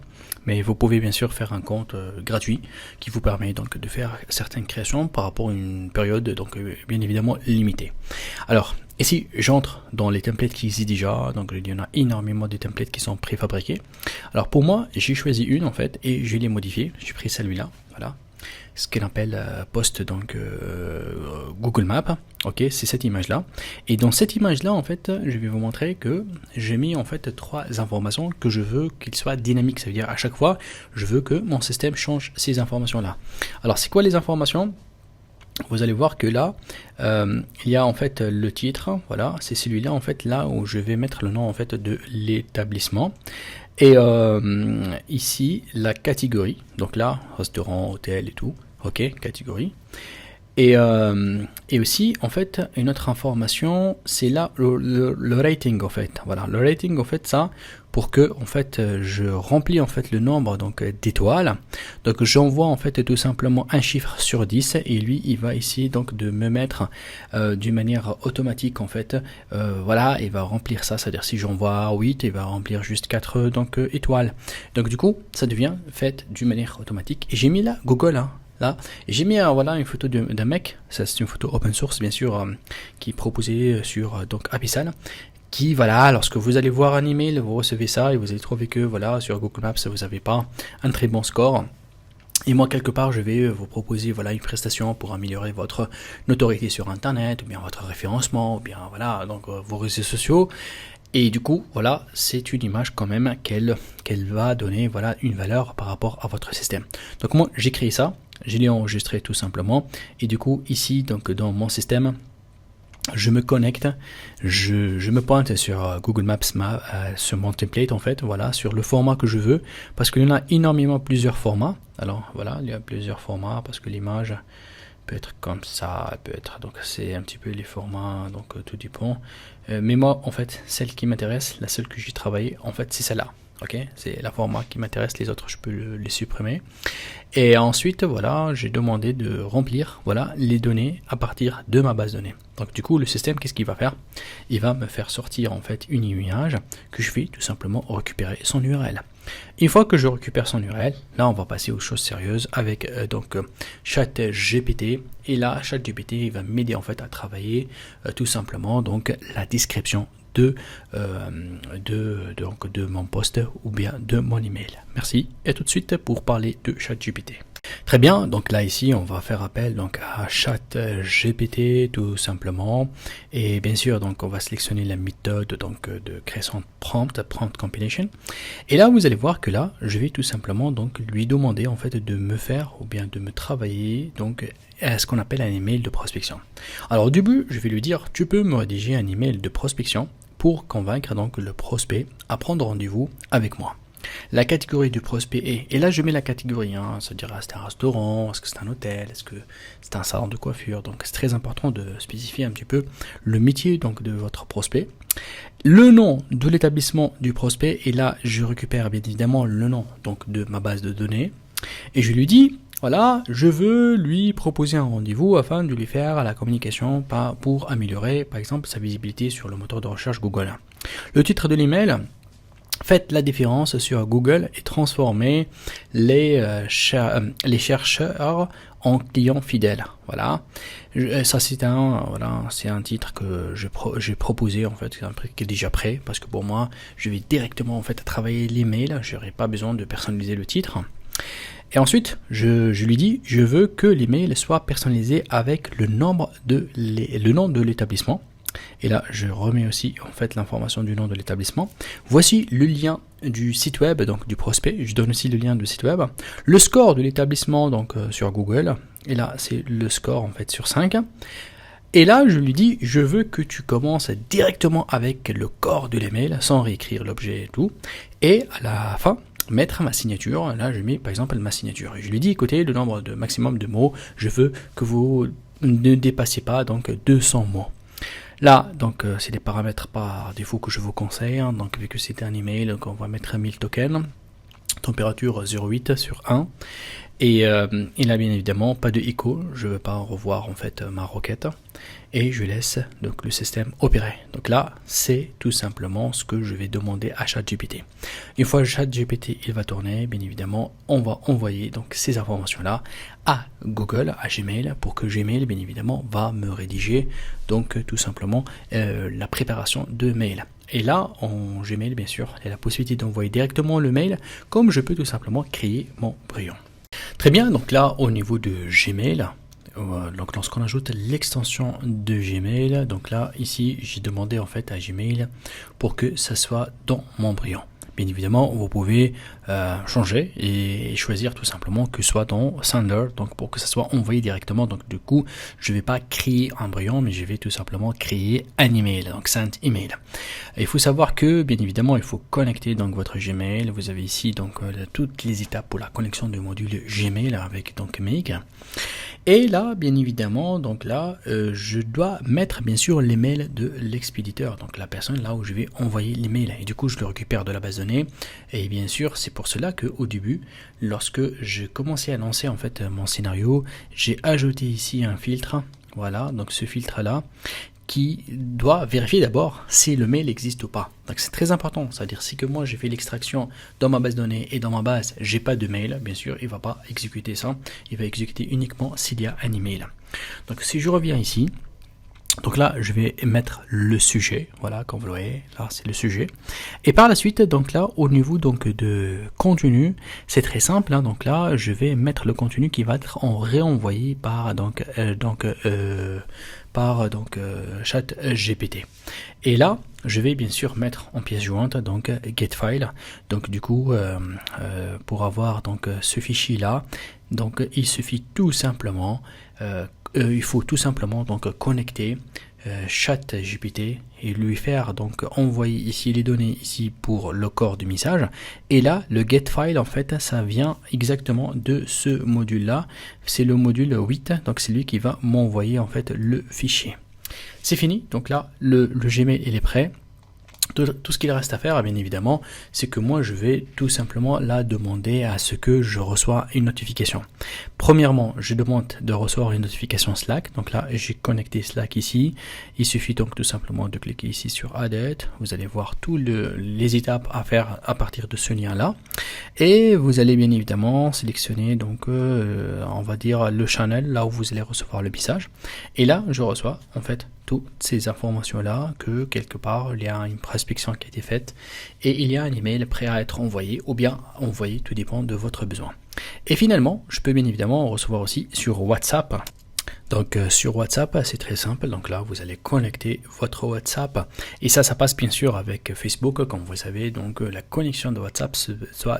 mais vous pouvez bien sûr faire un compte gratuit qui vous permet donc de faire certaines créations par rapport à une période donc bien évidemment limitée. Alors ici j'entre dans les templates qui existent déjà, donc il y en a énormément de templates qui sont préfabriqués. Alors pour moi j'ai choisi une en fait et je l'ai modifié, j'ai pris celui-là, voilà, ce qu'on appelle post donc Google Maps. Ok, c'est cette image là, et dans cette image là en fait je vais vous montrer que j'ai mis en fait 3 informations que je veux qu'ils soient dynamiques. Ça veut dire à chaque fois je veux que mon système change ces informations là. Alors c'est quoi les informations? vous allez voir que là, il y a en fait le titre, voilà, c'est celui-là en fait là où je vais mettre le nom en fait de l'établissement. Et ici, la catégorie, donc là, restaurant, hôtel et tout, ok, catégorie. Et aussi, en fait, une autre information, c'est là le rating, en fait. Voilà, le rating, en fait, ça, pour que, en fait, je remplis, en fait, le nombre, donc, d'étoiles. Donc, j'envoie, en fait, tout simplement un chiffre sur 10, et lui, il va ici, donc, de me mettre d'une manière automatique, en fait, voilà, il va remplir ça, c'est-à-dire si j'envoie 8, il va remplir juste 4, donc, étoiles. Donc, du coup, ça devient fait d'une manière automatique. Et j'ai mis là Google, hein. Là, j'ai mis voilà une photo d'un mec, ça c'est une photo open source bien sûr, qui est proposée sur donc Abyssal, qui voilà, lorsque vous allez voir un email, vous recevez ça et vous allez trouver que voilà sur Google Maps vous n'avez pas un très bon score. Et moi quelque part je vais vous proposer voilà une prestation pour améliorer votre notoriété sur internet, ou bien votre référencement, ou bien voilà donc vos réseaux sociaux. Et du coup, voilà, c'est une image quand même qu'elle va donner voilà une valeur par rapport à votre système. Donc moi, j'ai créé ça, je l'ai enregistré tout simplement. Et du coup, ici, donc dans mon système, je me connecte, je me pointe sur Google Maps, sur mon template en fait, voilà, sur le format que je veux, parce qu'il y en a énormément plusieurs formats. Alors voilà, il y a plusieurs formats parce que l'image peut être comme ça, elle peut être, donc c'est un petit peu les formats, donc tout dépend. Mais moi en fait celle qui m'intéresse, la seule que j'ai travaillé en fait c'est celle-là, ok, c'est la format qui m'intéresse, les autres je peux les supprimer. Et ensuite voilà, j'ai demandé de remplir voilà les données à partir de ma base de données. Donc du coup le système qu'est-ce qu'il va faire? Il va me faire sortir en fait une image que je vais tout simplement récupérer son URL. Une fois que je récupère son URL, là on va passer aux choses sérieuses avec ChatGPT. Et là ChatGPT il va m'aider en fait à travailler tout simplement donc la description de mon post ou bien de mon email. Merci et tout de suite pour parler de ChatGPT. Très bien, donc là ici on va faire appel donc à ChatGPT tout simplement, et bien sûr donc on va sélectionner la méthode donc de création de prompt compilation, et là vous allez voir que là je vais tout simplement donc lui demander en fait de me faire ou bien de me travailler donc à ce qu'on appelle un email de prospection. Alors au début je vais lui dire tu peux me rédiger un email de prospection pour convaincre donc le prospect à prendre rendez-vous avec moi. La catégorie du prospect est, et là je mets la catégorie, hein, c'est-à-dire c'est un restaurant, est-ce que c'est un hôtel, est-ce que c'est un salon de coiffure, donc c'est très important de spécifier un petit peu le métier donc de votre prospect. Le nom de l'établissement du prospect, et là je récupère bien évidemment le nom donc de ma base de données, et je lui dis voilà, je veux lui proposer un rendez-vous afin de lui faire la communication pour améliorer par exemple sa visibilité sur le moteur de recherche Google. Le titre de l'email, faites la différence sur Google et transformez les chercheurs en clients fidèles. Voilà, ça c'est un titre que j'ai proposé en fait, qui est déjà prêt parce que pour moi, je vais directement en fait travailler l'email. Je n'aurai pas besoin de personnaliser le titre. Et ensuite, je lui dis, je veux que l'email soit personnalisé avec le nom de l'établissement. Et là, je remets aussi en fait l'information du nom de l'établissement. Voici le lien du site web, donc du prospect. Je donne aussi le lien du site web. Le score de l'établissement donc sur Google. Et là, c'est le score en fait sur 5. Et là, je lui dis, je veux que tu commences directement avec le corps de l'email, sans réécrire l'objet et tout. Et à la fin, mettre ma signature. Là, je mets par exemple ma signature. Et je lui dis, écoutez, le nombre de maximum de mots, je veux que vous ne dépassiez pas donc 200 mots. Là, donc, c'est des paramètres par défaut que je vous conseille. Hein. Donc, vu que c'est un email, donc on va mettre 1000 tokens. Température 0,8 sur 1. Et là, bien évidemment, pas de echo. Je ne veux pas revoir en fait ma requête. Et je laisse donc le système opérer. Donc là, c'est tout simplement ce que je vais demander à ChatGPT. Une fois ChatGPT il va tourner, bien évidemment, on va envoyer donc ces informations-là à Google, à Gmail, pour que Gmail, bien évidemment, va me rédiger donc tout simplement la préparation de mail. Et là, en Gmail, bien sûr, il y a la possibilité d'envoyer directement le mail, comme je peux tout simplement créer mon brouillon. Très bien, donc là, au niveau de Gmail, donc lorsqu'on ajoute l'extension de Gmail, donc là, ici, j'ai demandé en fait à Gmail pour que ça soit dans mon brouillon. bien évidemment, vous pouvez changer et choisir tout simplement que ce soit dans Sender, donc pour que ça soit envoyé directement. Donc du coup, je vais pas créer un brouillon, mais je vais tout simplement créer un email, donc send email. Et il faut savoir que, bien évidemment, il faut connecter donc votre Gmail. Vous avez ici donc toutes les étapes pour la connexion du module Gmail avec donc Make. Et là, bien évidemment, donc là, je dois mettre bien sûr l'email de l'expéditeur, donc la personne là où je vais envoyer l'email. Et du coup, je le récupère de la base de données. Et bien sûr, c'est pour cela que au début, lorsque j'ai commencé à lancer en fait mon scénario, j'ai ajouté ici un filtre. Voilà, donc ce filtre là qui doit vérifier d'abord si le mail existe ou pas. Donc c'est très important, c'est-à-dire si que moi j'ai fait l'extraction dans ma base de données et dans ma base j'ai pas de mail, bien sûr il va pas exécuter ça, il va exécuter uniquement s'il y a un email. Donc si je reviens ici, donc là je vais mettre le sujet, voilà comme vous le voyez, là c'est le sujet. Et par la suite donc là au niveau donc de contenu, c'est très simple, hein, donc là je vais mettre le contenu qui va être réenvoyé par ChatGPT. Et là, je vais bien sûr mettre en pièce jointe donc getFile. Donc du coup, pour avoir donc ce fichier là, donc il suffit tout simplement, il faut tout simplement donc connecter ChatGPT et lui faire donc envoyer ici les données ici pour le corps du message. Et là, le getFile en fait, ça vient exactement de ce module là. C'est le module 8, donc c'est lui qui va m'envoyer en fait le fichier. C'est fini, donc là le Gmail il est prêt. Tout ce qu'il reste à faire, bien évidemment, c'est que moi je vais tout simplement là demander à ce que je reçois une notification. Premièrement, je demande de recevoir une notification Slack. Donc là, j'ai connecté Slack ici. Il suffit donc tout simplement de cliquer ici sur Add It. Vous allez voir toutes les étapes à faire à partir de ce lien-là. Et vous allez bien évidemment sélectionner donc on va dire le channel là où vous allez recevoir le message. Et là, je reçois en fait toutes ces informations-là, que quelque part il y a une prospection qui a été faite et il y a un email prêt à être envoyé ou bien envoyé, tout dépend de votre besoin. Et finalement, je peux bien évidemment recevoir aussi sur WhatsApp. Donc sur WhatsApp, c'est très simple. Donc là, vous allez connecter votre WhatsApp. Et ça passe bien sûr avec Facebook. Comme vous savez, donc la connexion de WhatsApp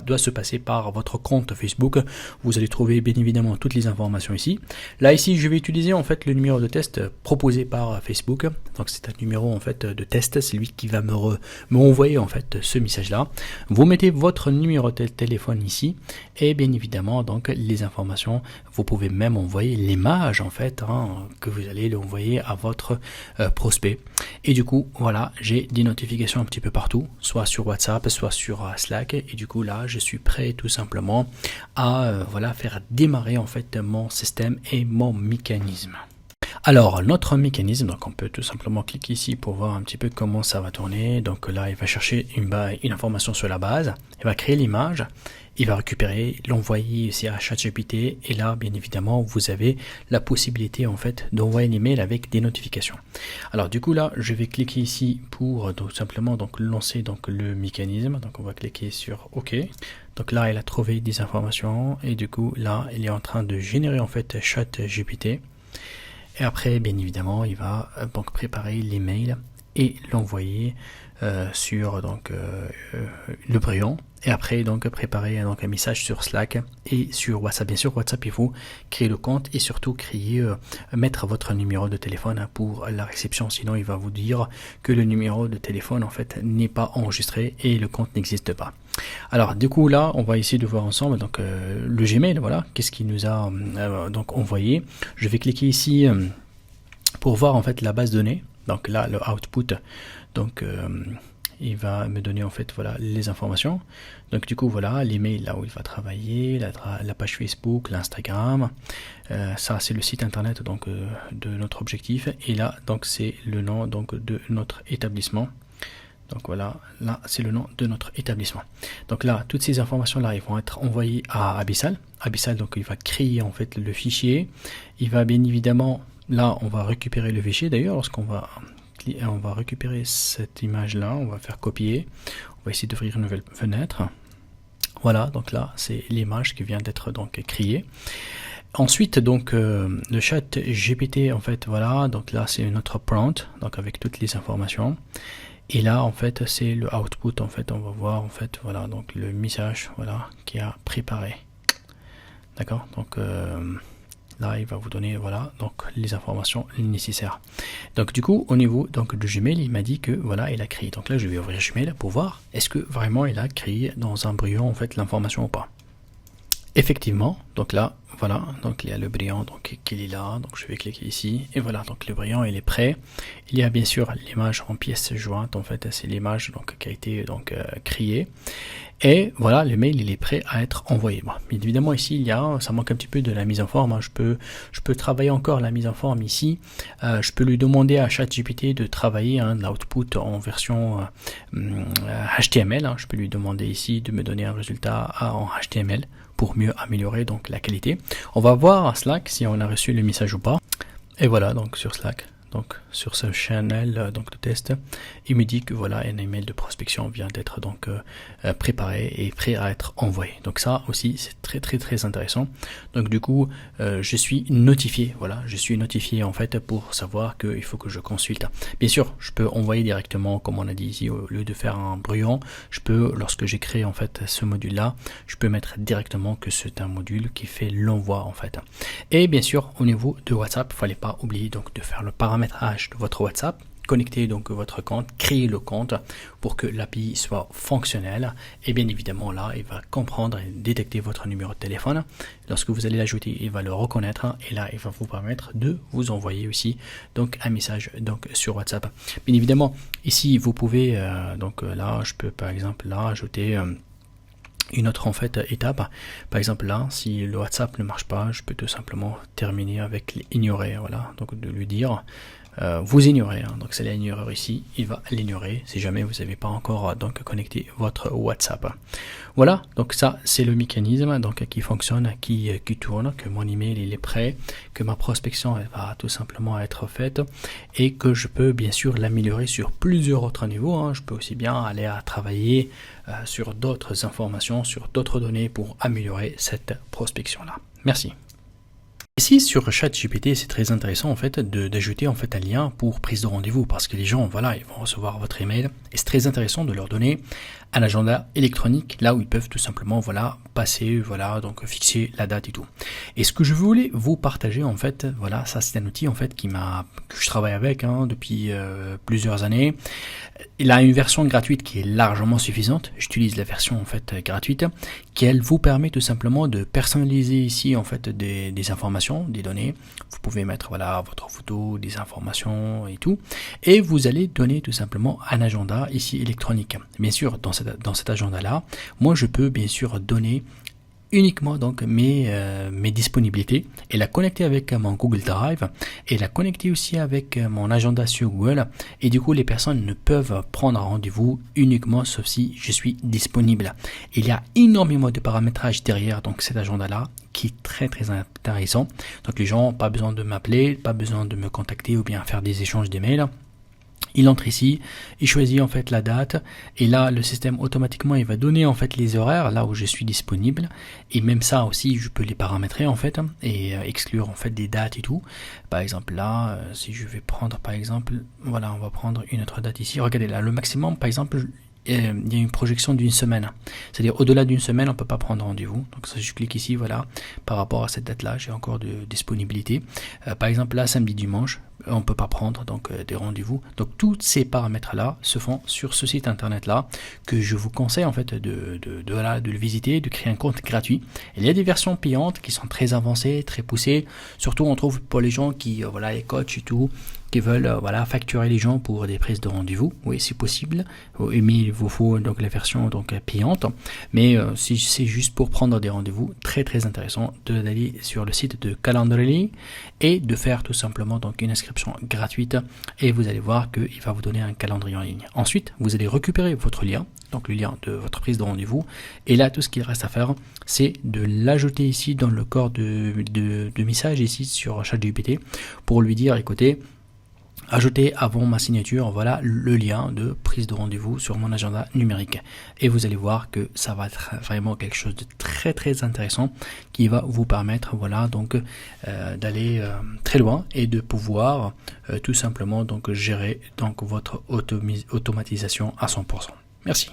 doit se passer par votre compte Facebook. Vous allez trouver bien évidemment toutes les informations ici. Là, ici, je vais utiliser en fait le numéro de test proposé par Facebook. Donc c'est un numéro en fait de test. C'est lui qui va me envoyer en fait ce message-là. Vous mettez votre numéro de téléphone ici. Et bien évidemment, donc les informations, vous pouvez même envoyer l'image en fait que vous allez l'envoyer à votre prospect. Et du coup, voilà, j'ai des notifications un petit peu partout, soit sur WhatsApp, soit sur Slack. Et du coup, là, je suis prêt tout simplement à voilà, faire démarrer en fait mon système et mon mécanisme. Alors, notre mécanisme, donc on peut tout simplement cliquer ici pour voir un petit peu comment ça va tourner. Donc là, il va chercher une information sur la base, il va créer l'image, il va récupérer, l'envoyer ici à ChatGPT et là, bien évidemment, vous avez la possibilité en fait d'envoyer un email avec des notifications. Alors du coup là, je vais cliquer ici pour tout simplement donc lancer donc le mécanisme. Donc on va cliquer sur OK. Donc là, il a trouvé des informations et du coup là, il est en train de générer en fait ChatGPT. Et après, bien évidemment, il va donc préparer l'email et l'envoyer sur donc le brouillon. Et après, donc préparer donc un message sur Slack et sur WhatsApp. Bien sûr, WhatsApp, il faut créer le compte et surtout mettre votre numéro de téléphone pour la réception. Sinon, il va vous dire que le numéro de téléphone en fait n'est pas enregistré et le compte n'existe pas. Alors, du coup, là, on va essayer de voir ensemble donc le Gmail. Voilà, qu'est-ce qu'il nous a donc envoyé. Je vais cliquer ici pour voir en fait la base de données. Donc là, le output. Donc il va me donner en fait voilà les informations. Donc du coup voilà l'email là où il va travailler, la page Facebook, l'Instagram. Ça c'est le site internet donc de notre objectif. Et là donc c'est le nom donc de notre établissement. Donc voilà, là c'est le nom de notre établissement. Donc là, toutes ces informations-là, ils vont être envoyées à Abyssal. Abyssal, donc il va créer en fait le fichier. Il va bien évidemment, là on va récupérer le fichier. D'ailleurs, lorsqu'on va récupérer cette image-là, on va faire copier. On va essayer d'ouvrir une nouvelle fenêtre. Voilà, donc là c'est l'image qui vient d'être donc créée. Ensuite, donc le chat GPT en fait, voilà, donc là c'est notre prompt, donc avec toutes les informations. Et là, en fait, c'est le output. En fait, on va voir, en fait, voilà, donc le message, voilà, qui a préparé. D'accord. Donc là, il va vous donner, voilà, donc les informations nécessaires. Donc du coup, au niveau donc de Gmail, il m'a dit que voilà, il a créé. Donc là, je vais ouvrir Gmail pour voir est-ce que vraiment il a créé dans un brouillon en fait l'information ou pas. Effectivement, donc là, voilà, donc il y a le brouillon donc qu'il est là, donc je vais cliquer ici et voilà, donc le brouillon il est prêt. Il y a bien sûr l'image en pièce jointe, en fait c'est l'image donc qui a été donc créée et voilà, le mail il est prêt à être envoyé. Bon, bien évidemment ici il y a, ça manque un petit peu de la mise en forme, hein. Je peux travailler encore la mise en forme ici. Je peux lui demander à ChatGPT de travailler l'output en version HTML, hein. Je peux lui demander ici de me donner un résultat en HTML pour mieux améliorer donc la qualité. On va voir à Slack si on a reçu le message ou pas. Et voilà, donc sur Slack, donc sur ce channel donc de test, il me dit que voilà, un email de prospection vient d'être donc préparé et prêt à être envoyé. Donc ça aussi c'est très intéressant. Donc du coup je suis notifié, voilà, je suis notifié en fait pour savoir qu'il faut que je consulte. Bien sûr, je peux envoyer directement comme on a dit ici, au lieu de faire un brouillon, je peux, lorsque j'ai créé en fait ce module là, je peux mettre directement que c'est un module qui fait l'envoi en fait. Et bien sûr au niveau de WhatsApp, il ne fallait pas oublier donc de faire le paramétrage de votre WhatsApp, connecter donc votre compte, créer le compte pour que l'API soit fonctionnelle et bien évidemment là il va comprendre et détecter votre numéro de téléphone. Lorsque vous allez l'ajouter, il va le reconnaître et là il va vous permettre de vous envoyer aussi donc un message donc sur WhatsApp. Bien évidemment ici vous pouvez donc là je peux par exemple là ajouter une autre en fait étape. Par exemple là, si le WhatsApp ne marche pas, je peux tout simplement terminer avec ignorer, voilà, donc de lui dire vous ignorez, hein. Donc c'est l'ignoreur ici, il va l'ignorer si jamais vous n'avez pas encore donc connecté votre WhatsApp. Voilà, donc ça c'est le mécanisme donc qui fonctionne, qui tourne, que mon email il est prêt, que ma prospection elle va tout simplement être faite et que je peux bien sûr l'améliorer sur plusieurs autres niveaux, hein. Je peux aussi bien aller à travailler sur d'autres informations, sur d'autres données pour améliorer cette prospection là. Merci. Ici sur ChatGPT, c'est très intéressant en fait d'ajouter en fait un lien pour prise de rendez-vous parce que les gens voilà, ils vont recevoir votre email et c'est très intéressant de leur donner un agenda électronique là où ils peuvent tout simplement voilà passer, voilà, donc fixer la date et tout. Et ce que je voulais vous partager en fait, voilà, ça c'est un outil en fait que je travaille avec depuis plusieurs années. Il a une version gratuite qui est largement suffisante. J'utilise la version en fait gratuite qui elle vous permet tout simplement de personnaliser ici en fait des informations, des données. Vous pouvez mettre voilà votre photo, des informations et tout, et vous allez donner tout simplement un agenda ici électronique. Bien sûr, dans cet agenda là, moi je peux bien sûr donner uniquement donc mes disponibilités et la connecter avec mon Google Drive et la connecter aussi avec mon agenda sur Google, et du coup les personnes ne peuvent prendre un rendez-vous uniquement sauf si je suis disponible. Il y a énormément de paramétrage derrière donc cet agenda là qui est très intéressant. Donc les gens n'ont pas besoin de m'appeler, pas besoin de me contacter ou bien faire des échanges d'emails. Il entre ici, il choisit en fait la date et là le système automatiquement il va donner en fait les horaires là où je suis disponible, et même ça aussi je peux les paramétrer en fait et exclure en fait des dates et tout. Par exemple là si je vais prendre par exemple, voilà, on va prendre une autre date ici, regardez là le maximum par exemple il y a une projection d'une semaine, c'est-à-dire au-delà d'une semaine on peut pas prendre rendez-vous. Donc si je clique ici, voilà, par rapport à cette date là j'ai encore de disponibilité. Par exemple là samedi dimanche on peut pas prendre donc des rendez-vous. Donc tous ces paramètres là se font sur ce site internet là que je vous conseille en fait de le visiter, de créer un compte gratuit. Il y a des versions payantes qui sont très avancées, très poussées, surtout on trouve pour les gens qui voilà, les coachs et tout, qui veulent voilà facturer les gens pour des prises de rendez-vous. Oui, c'est possible, mais il vous faut donc la version donc payante. Mais si c'est juste pour prendre des rendez-vous, très intéressant d'aller sur le site de Calendly et de faire tout simplement donc une inscription gratuite, et vous allez voir qu'il va vous donner un calendrier en ligne. Ensuite, vous allez récupérer votre lien, donc le lien de votre prise de rendez-vous, et là tout ce qu'il reste à faire, c'est de l'ajouter ici dans le corps de message ici sur ChatGPT pour lui dire écoutez, ajouter avant ma signature, voilà le lien de prise de rendez-vous sur mon agenda numérique. Et vous allez voir que ça va être vraiment quelque chose de très très intéressant qui va vous permettre, voilà, donc d'aller très loin et de pouvoir tout simplement donc gérer donc votre automatisation à 100%. Merci.